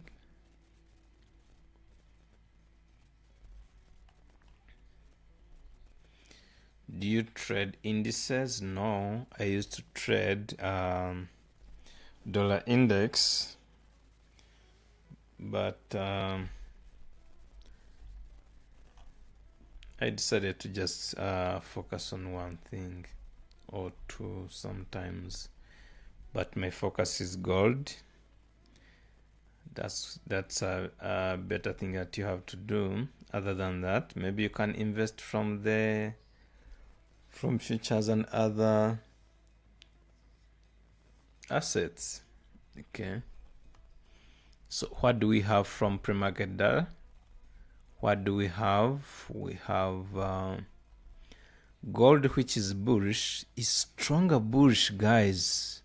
Do you trade indices? No, I used to trade dollar index, but I decided to just focus on one thing or two sometimes, but my focus is gold. That's a better thing that you have to do. Other than that, maybe you can invest from futures and other assets. Okay, so what do we have from pre-market data? What do we have? We have gold, which is bullish, is stronger bullish, guys.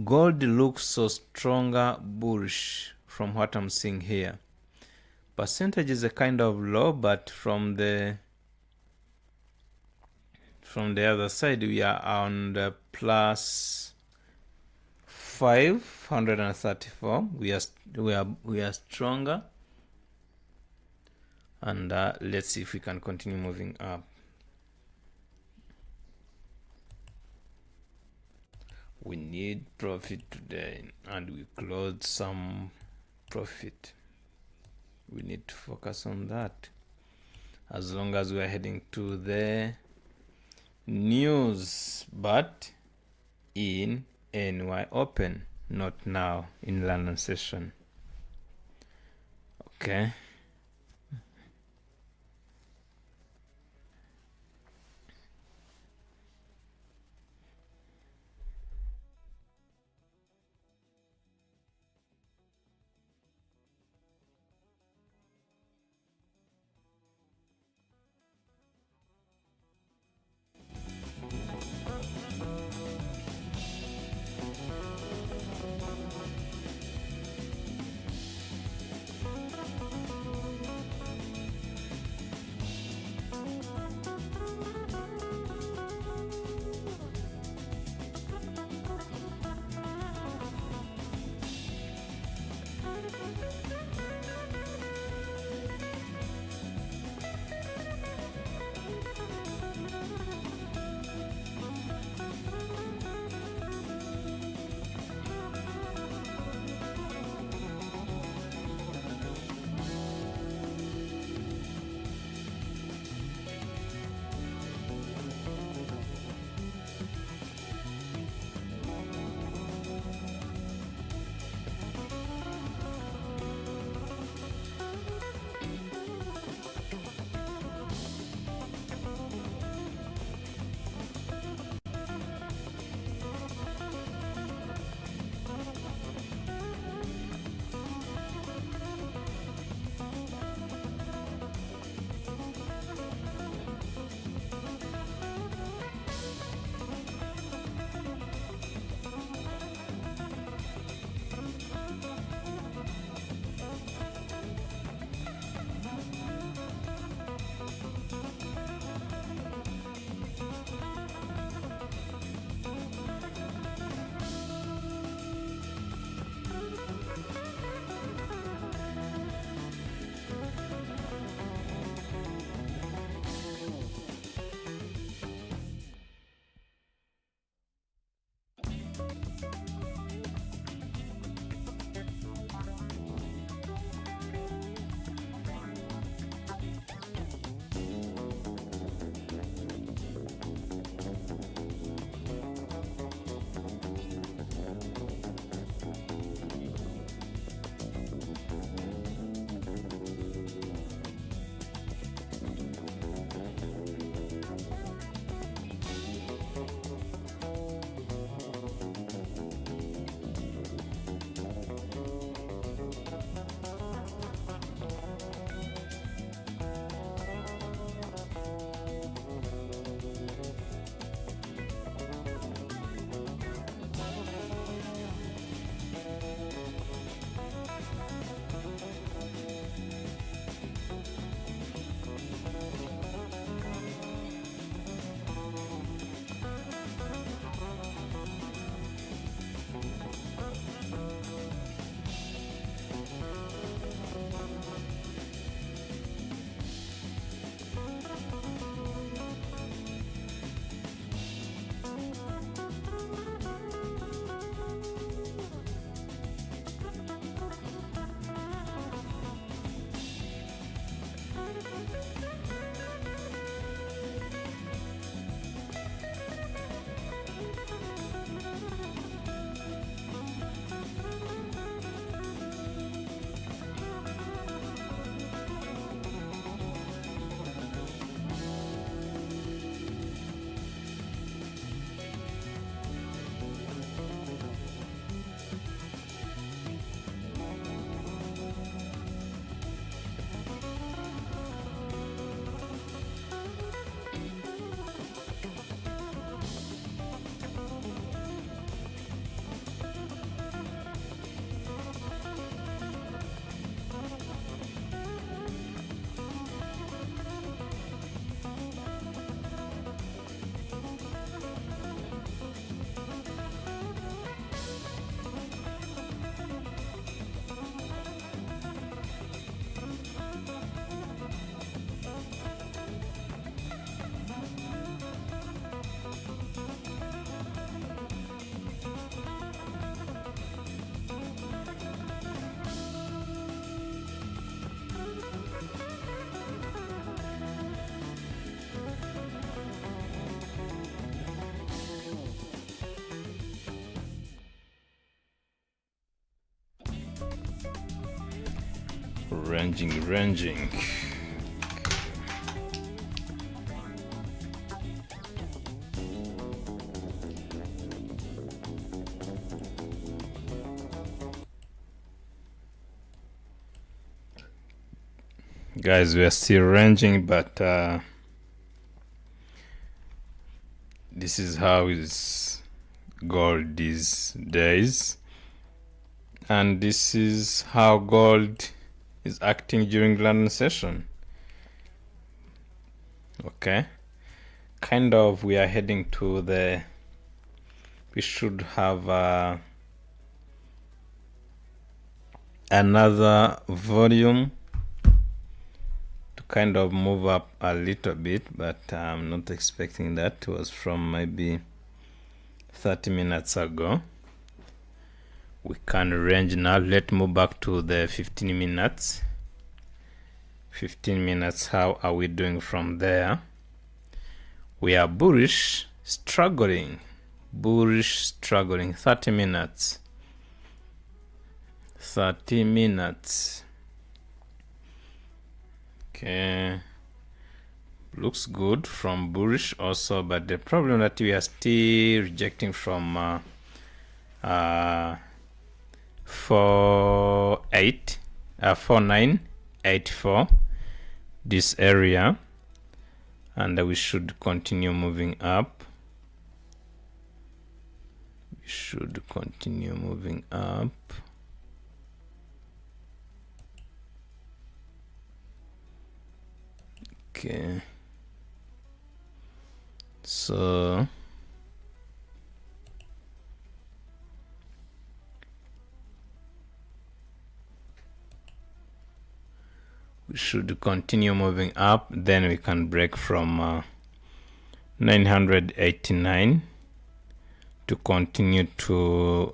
Gold looks so stronger bullish from what I'm seeing here. Percentage is a kind of low, but from the other side we are on the plus 534. We are stronger, and let's see if we can continue moving up. We need profit today, and we closed some profit. We need to focus on that. As long as we are heading to the news, but in NY Open, not now in London session. Okay. ranging. Guys, we are still ranging, but this is how is gold these days, and this is how gold is acting during London session. Okay, kind of we are heading to the, we should have another volume to kind of move up a little bit, but I'm not expecting that. It was from maybe 30 minutes ago. We can range now. Let's move back to the 15 minutes. 15 minutes, how are we doing from there? We are bullish, struggling. Bullish, struggling. 30 minutes. 30 minutes. Okay. Looks good from bullish also, but the problem that we are still rejecting from 4984, this area, and we should continue moving up. We should continue moving up. Okay, so we should continue moving up, then we can break from 989 to continue to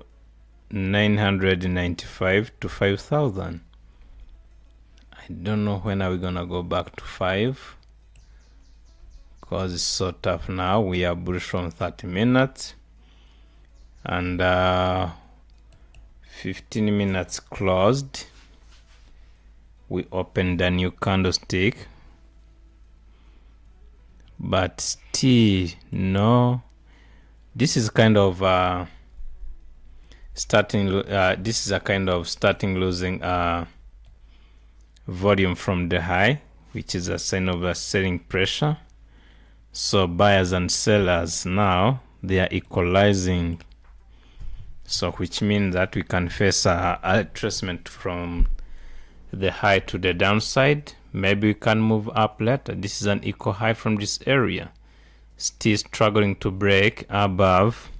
995 to 5,000. I don't know when are we gonna go back to 5, because it's so tough now. We are bullish from 30 minutes, and 15 minutes closed. We opened a new candlestick, but still no. This is kind of this is a kind of starting losing volume from the high, which is a sign of a selling pressure. So buyers and sellers now, they are equalizing, so which means that we can face a retracement from the high to the downside. Maybe we can move up later. This is an equal high from this area, still struggling to break above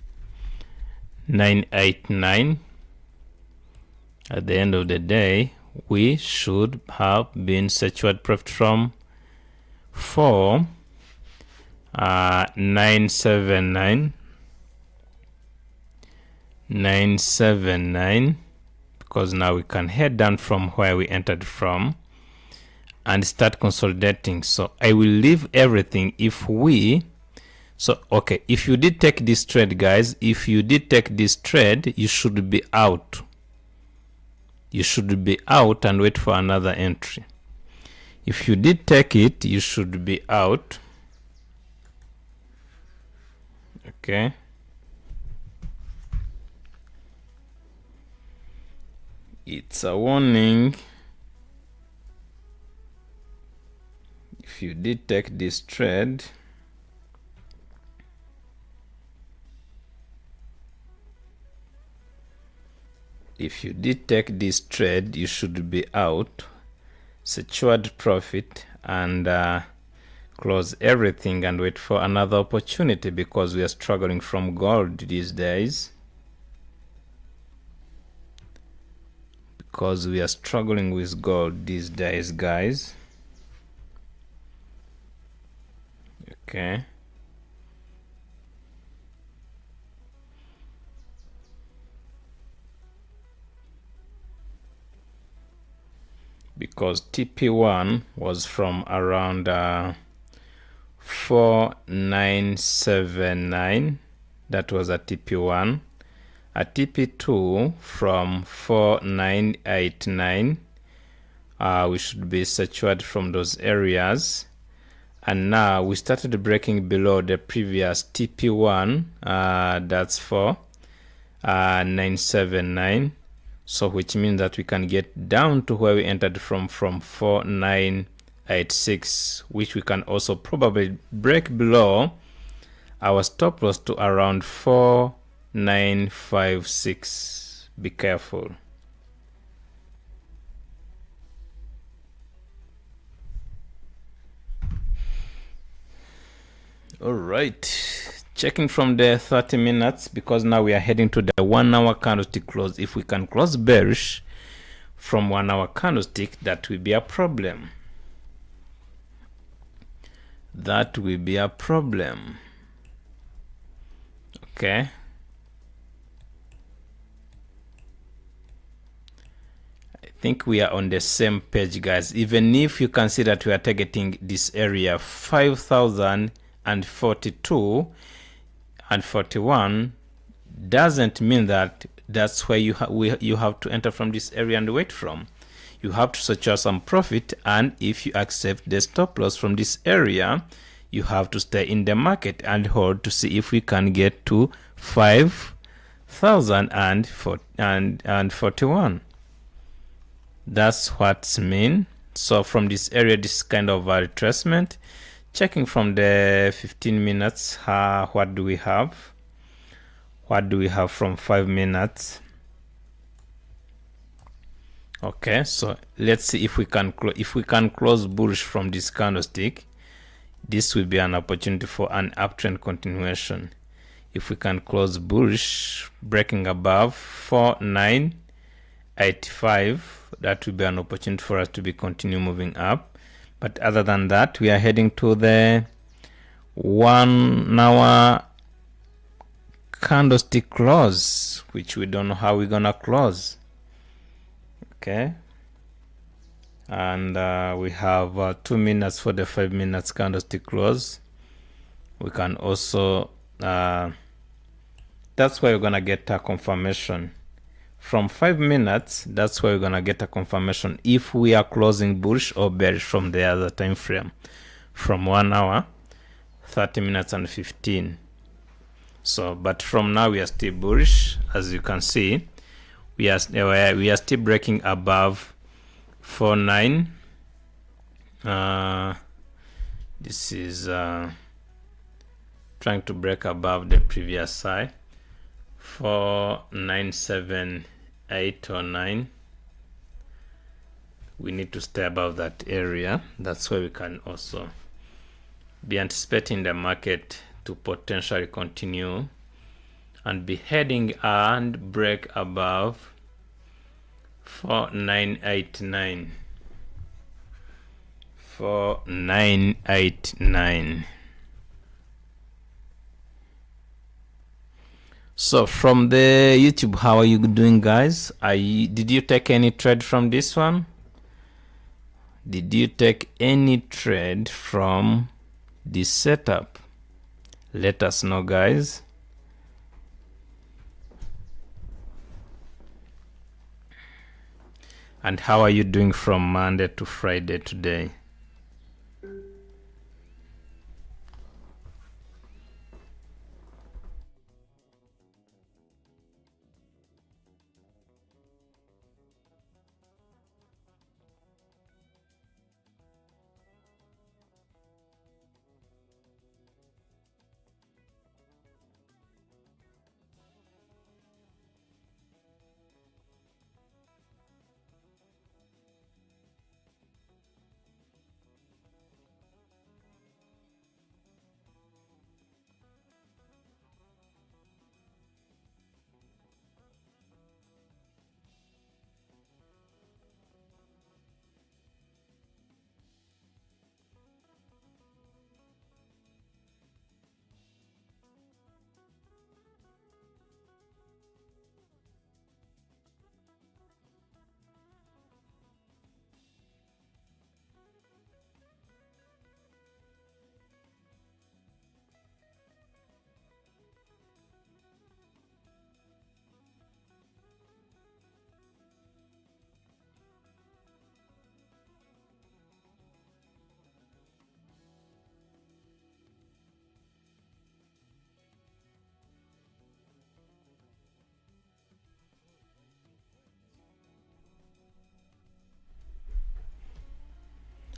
989. At the end of the day, we should have been secured profit from 979, because now we can head down from where we entered from and start consolidating. So I will leave everything if we, so okay, if you did take this trade, guys, if you did take this trade, you should be out. You should be out and wait for another entry. If you did take it, you should be out. Okay. It's a warning. If you did take this trade, you should be out, secured profit, and close everything and wait for another opportunity, because we are struggling from gold these days. Because we are struggling with gold these days, guys. Okay. Because TP1 was from around 4979. That was a TP1. A TP2 from 4989. we should be secured from those areas. And now we started breaking below the previous TP1, that's for 979. So which means that we can get down to where we entered from 4986, which we can also probably break below our stop loss to around 4956. Be careful. All right, checking from the 30 minutes, because now we are heading to the 1 hour candlestick close. If we can close bearish from 1 hour candlestick, that will be a problem. That will be a problem. Okay. I think we are on the same page, guys. Even if you can see that we are targeting this area 5042 and 41, doesn't mean that that's where you have to enter from this area and wait from. You have to secure some profit, and if you accept the stop loss from this area, you have to stay in the market and hold to see if we can get to 5041. That's what's mean. So from this area, this is kind of a retracement. Checking from the 15 minutes, what do we have? What do we have from 5 minutes? Okay, so let's see if we can close bullish from this candlestick. This will be an opportunity for an uptrend continuation. If we can close bullish, breaking above 4985, that will be an opportunity for us to continue moving up. But other than that, we are heading to the 1 hour candlestick close, which we don't know how we're gonna close. Okay, and we have 2 minutes for the 5 minutes candlestick close. We can also that's where we're gonna get a confirmation from 5 minutes. That's where we're gonna get a confirmation if we are closing bullish or bearish from the other time frame, from 1 hour, 30 minutes and 15. So but from now we are still bullish. As you can see, we are still breaking above 49. This is trying to break above the previous high, 4978 or 9. We need to stay above that area. That's where we can also be anticipating the market to potentially continue and be heading and break above 4989. 4989. So from the YouTube, how are you doing, guys? Did you take any trade from this one? Did you take any trade from this setup? Let us know, guys. And how are you doing from Monday to Friday today?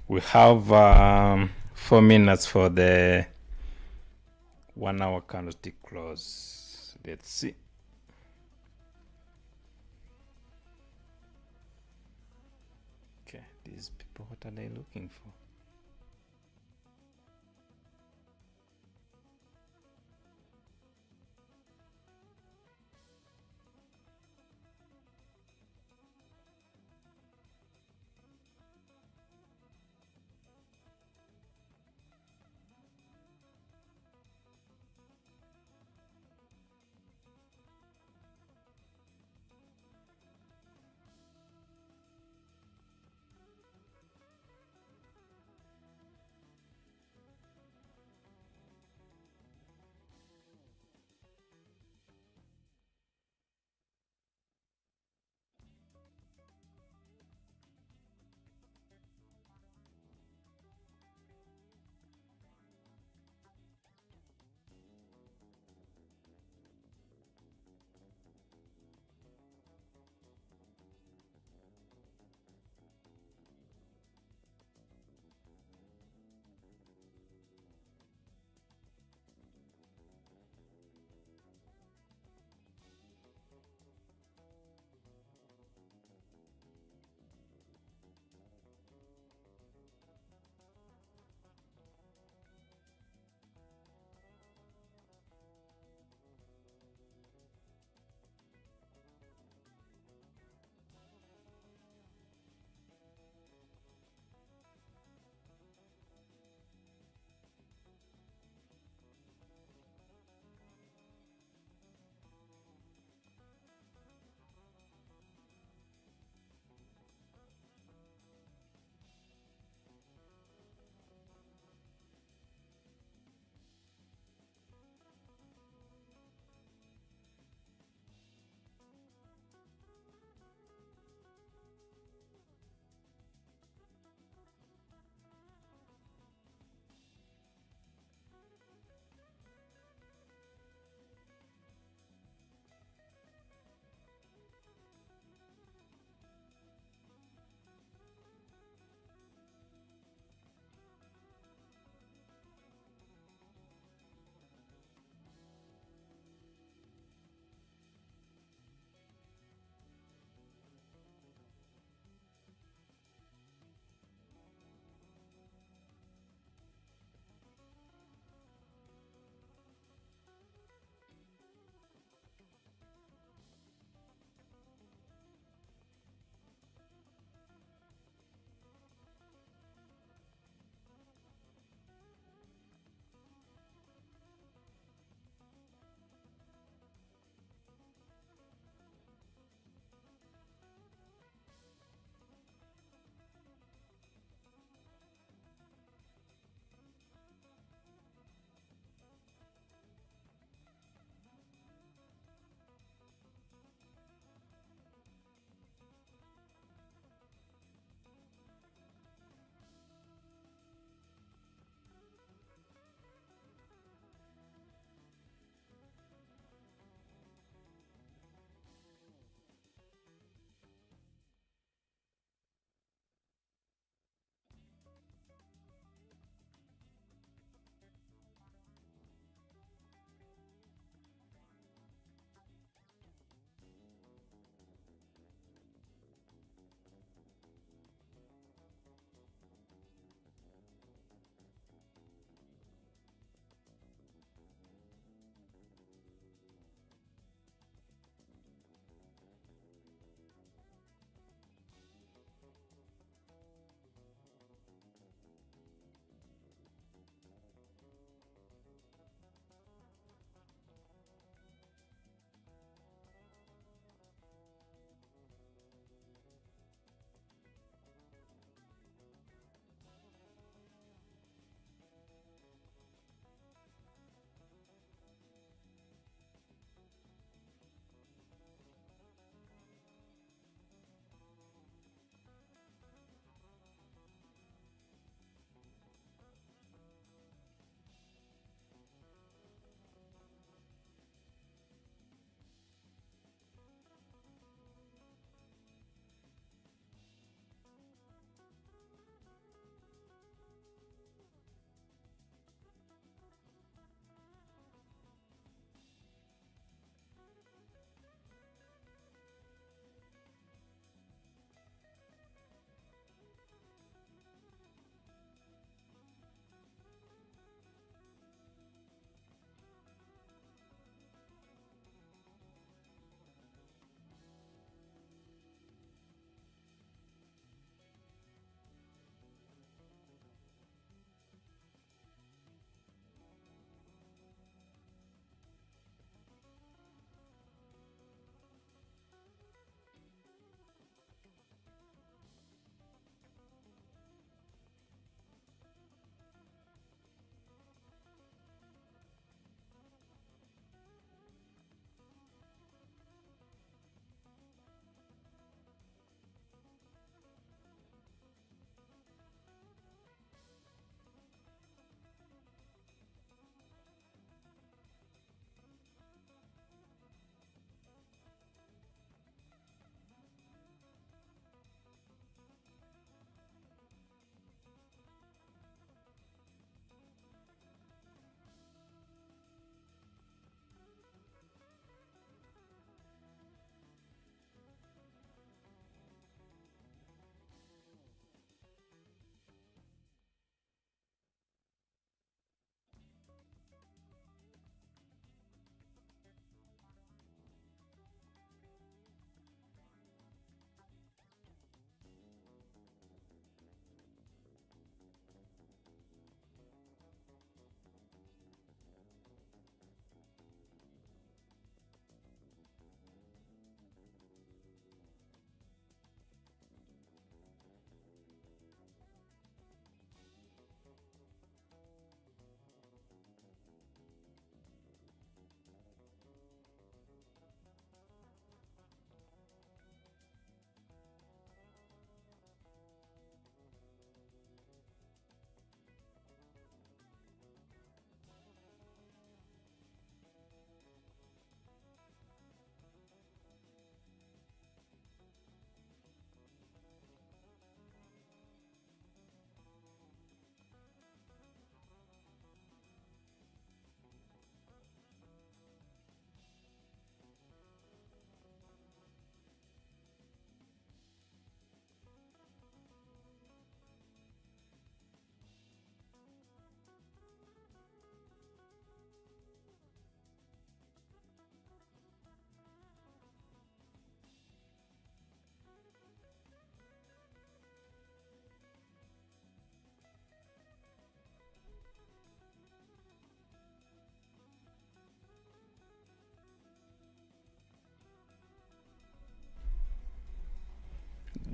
We have 4 minutes for the 1 hour candlestick close. Let's see. Okay, these people, what are they looking for?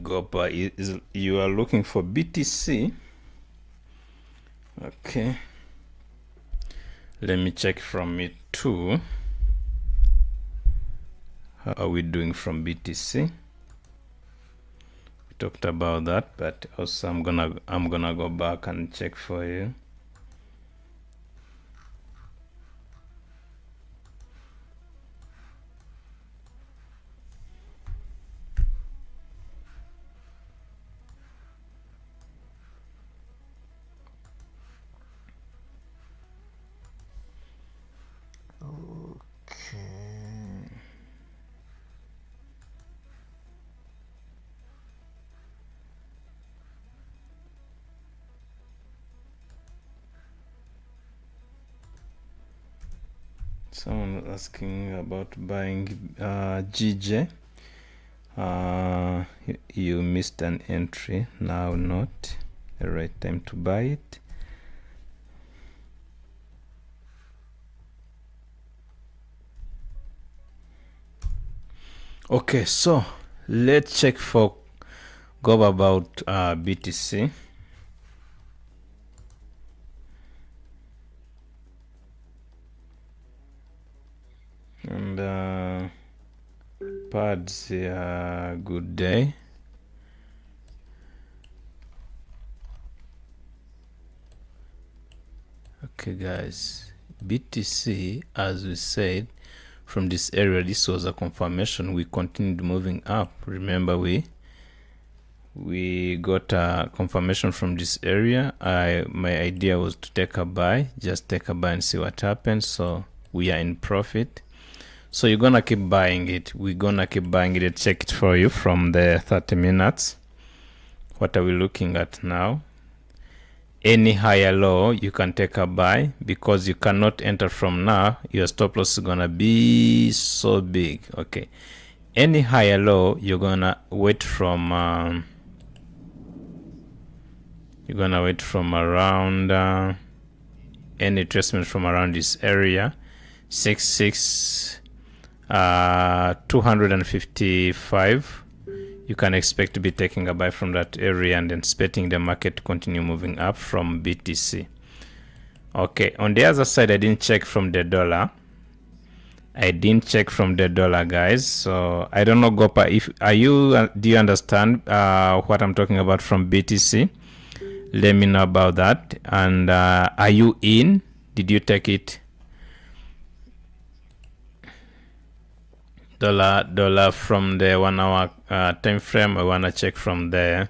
GBPJPY is you are looking for BTC. Okay, let me check from it too. How are we doing from BTC? We talked about that, but also I'm gonna go back and check for you. Someone asking about buying GJ. You missed an entry. Now not the right time to buy it. Okay, so let's check for go about BTC. And pads, good day. Okay guys, BTC, as we said, from this area, this was a confirmation. We continued moving up. Remember, we got a confirmation from this area. My idea was to take a buy, just take a buy and see what happens. So we are in profit. So you're gonna keep buying it. We're gonna keep buying it. Check it for you from the 30 minutes. What are we looking at now? Any higher low, you can take a buy, because you cannot enter from now. Your stop loss is gonna be so big. Okay, any higher low, you're gonna wait from around any retracement from around this area, 255. You can expect to be taking a buy from that area and then expecting the market to continue moving up from BTC. Okay, on the other side, I didn't check from the dollar. Guys. So I don't know, Gopa, if do you understand what I'm talking about from BTC? Let me know about that. And are you in? Did you take it? Dollar from the 1 hour time frame. I want to check from there.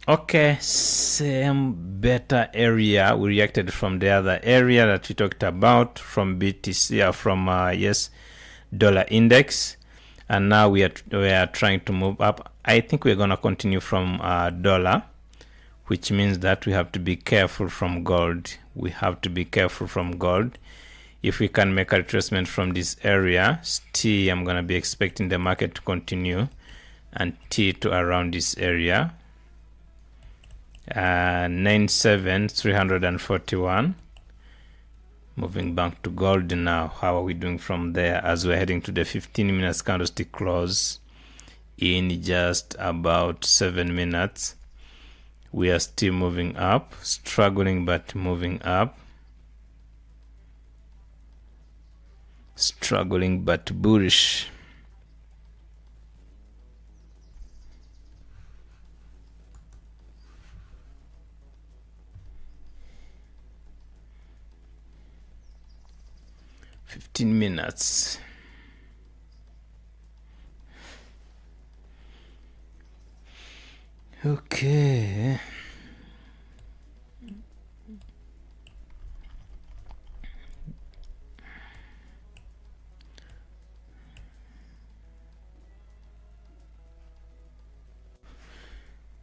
Okay, same better area. We reacted from the other area that we talked about from BTC or from yes, dollar index, and now we are trying to move up. I think we're gonna continue from dollar, which means that we have to be careful from gold. If we can make a retracement from this area, still I'm gonna be expecting the market to continue until to around this area, 97,341. Moving back to gold now. How are we doing from there as we're heading to the 15 minutes candlestick close in just about 7 minutes? We are still moving up, struggling but moving up, struggling but bullish. Fifteen minutes. Okay.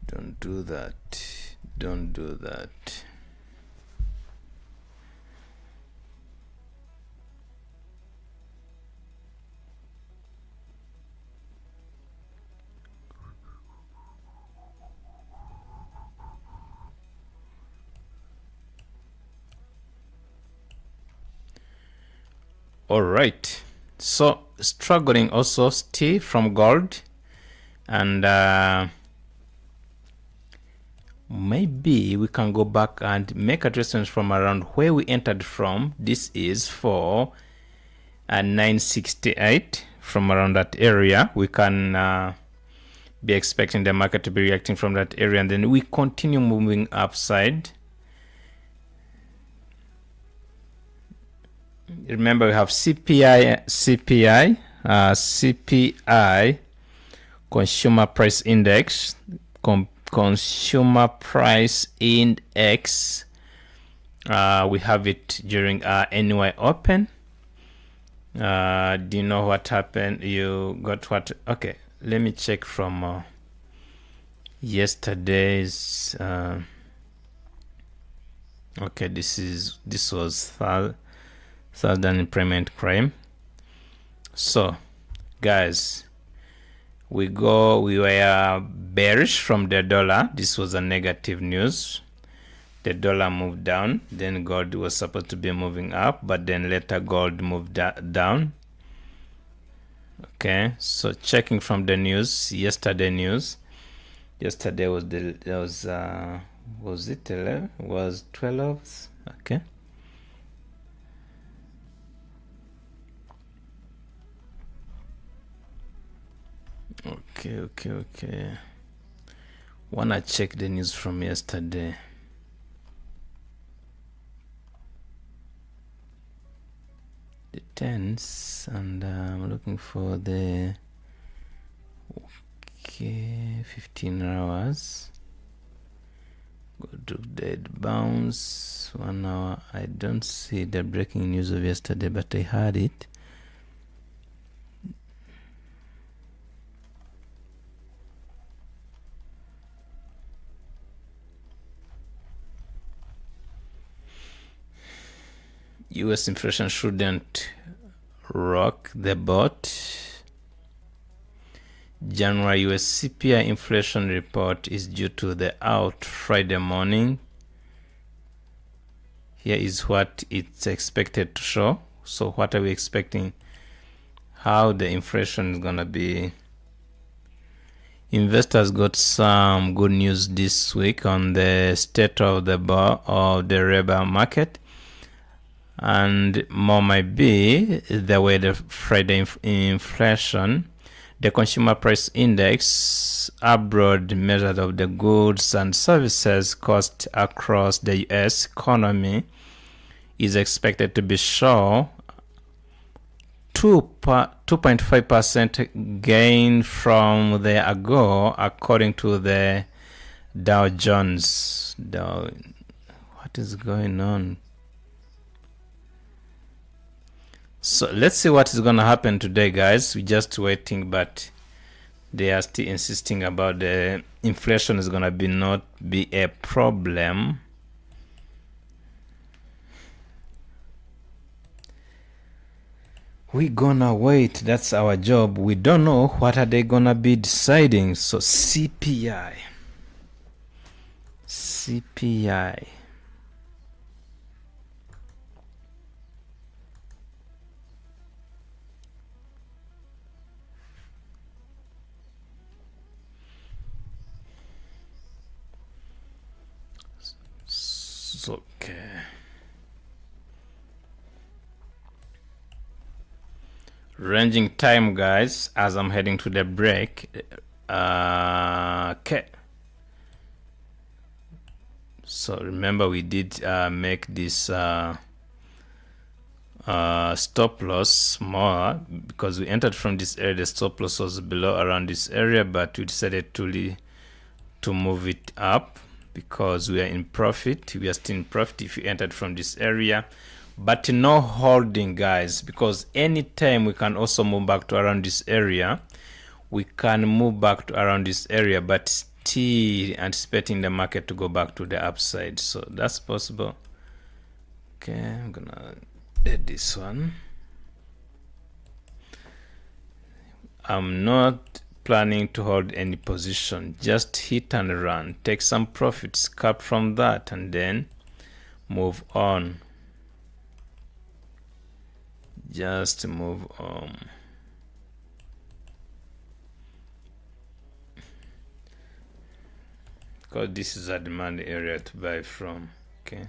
Don't do that. Don't do that. All right, so struggling also still from gold, and maybe we can go back and make adjustments from around where we entered from. This is for 968. From around that area we can be expecting the market to be reacting from that area, and then we continue moving upside. Remember, we have CPI, consumer price index, consumer price index. We have it during our NY open. Do you know what happened? You got what? Okay, let me check from yesterday's. Okay, this was Third unemployment crime. So guys, we were bearish from the dollar. This was a negative news. The dollar moved down, then gold was supposed to be moving up, but then later gold moved down. Okay, so checking from the news, yesterday was was it 11? Was 12? Okay. Okay. Wanna check the news from yesterday. The 10s, and I'm looking for the 15 hours. Go to dead bounce 1 hour. I don't see the breaking news of yesterday, but I had it. US inflation shouldn't rock the boat. January US CPI inflation report is due to the out Friday morning. Here is what it's expected to show. So what are we expecting? How the inflation is gonna be? Investors got some good news this week on the state of the labor market, and more might be the way the Friday inflation, the consumer price index, abroad measure of the goods and services cost across the US economy, is expected to be show 2.5% gain from the ago, according to the Dow Jones. What is going on? So let's see what is going to happen today, guys. We're just waiting, but they are still insisting about the inflation is going to not be a problem. We're gonna wait. That's our job. We don't know what are they gonna be deciding. So CPI. Okay. Ranging time, guys, as I'm heading to the break. Okay. So remember, we did make this stop loss smaller because we entered from this area. The stop loss was below around this area, but we decided to move it up because we are in profit. We are still in profit if you entered from this area, but no holding, guys, because anytime we can also move back to around this area. We can move back to around this area, but still anticipating the market to go back to the upside. So that's possible. Okay, I'm gonna add this one. I'm not planning to hold any position, just hit and run, take some profits, cap from that, and then move on. just move because this is a demand area to buy from. Okay,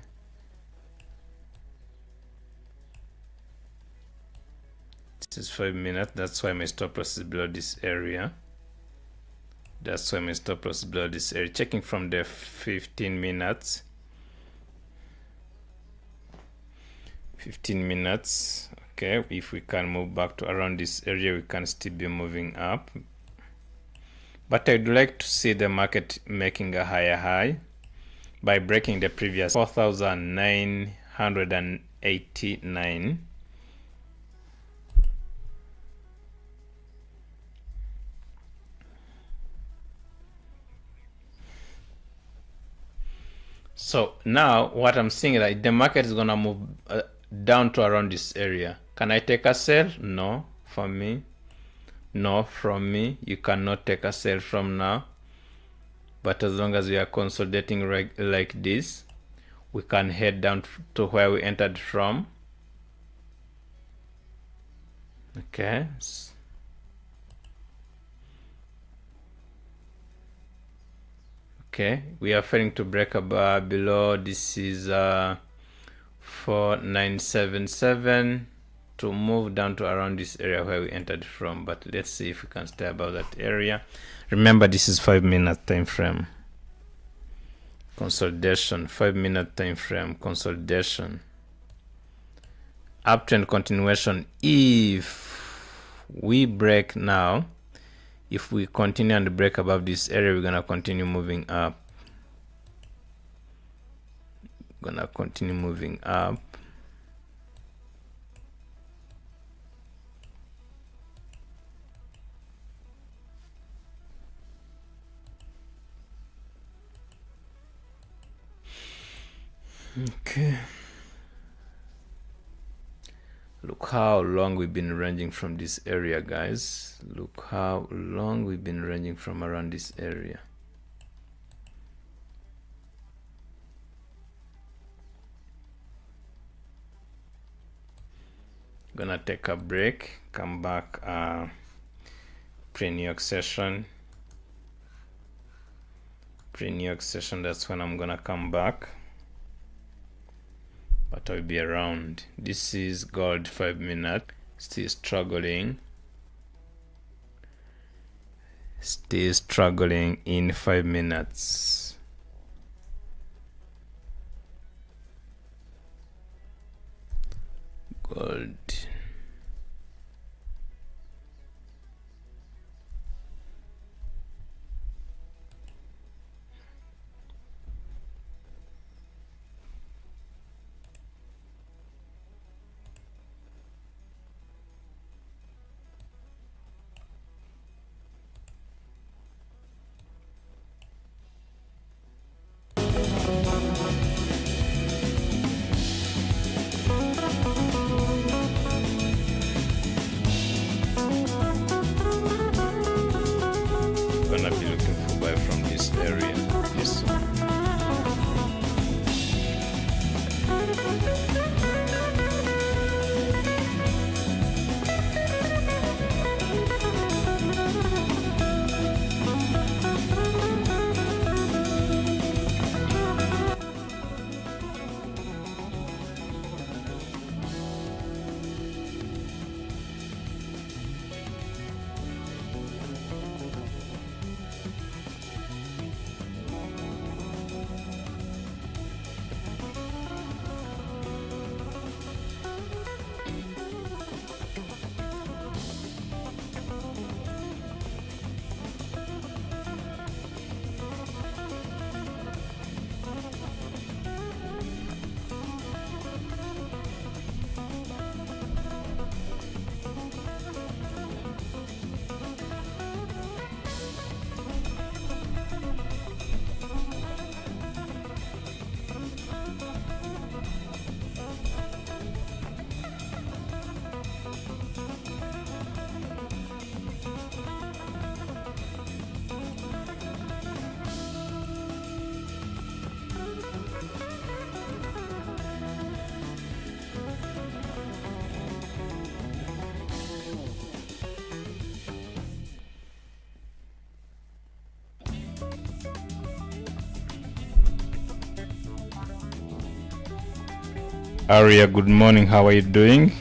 this is 5 minutes. That's why my stop loss is below this area. That's why my stop loss is below this area. Checking from the 15 minutes. 15 minutes. Okay, if we can move back to around this area, we can still be moving up. But I'd like to see the market making a higher high by breaking the previous 4,989. So now what I'm seeing is that the market is gonna move down to around this area. Can I take a sell? No, for me. No, from me. You cannot take a sell from now. But as long as we are consolidating like this, we can head down to where we entered from. Okay. Okay, we are failing to break above below. This is 4977 to move down to around this area where we entered from. But let's see if we can stay above that area. Remember, this is 5 minute time frame consolidation. 5 minute time frame consolidation. Uptrend continuation. If we break now, if we continue and break above this area, we're gonna continue moving up. Gonna continue moving up. Okay. Look how long we've been ranging from this area, guys. Look how long we've been ranging from around this area. Gonna take a break, come back pre-New York session. Pre-New York session, that's when I'm gonna come back. But I'll be around. This is gold 5 minutes. Still struggling. Still struggling in 5 minutes. Gold. Aria, good morning. How are you doing?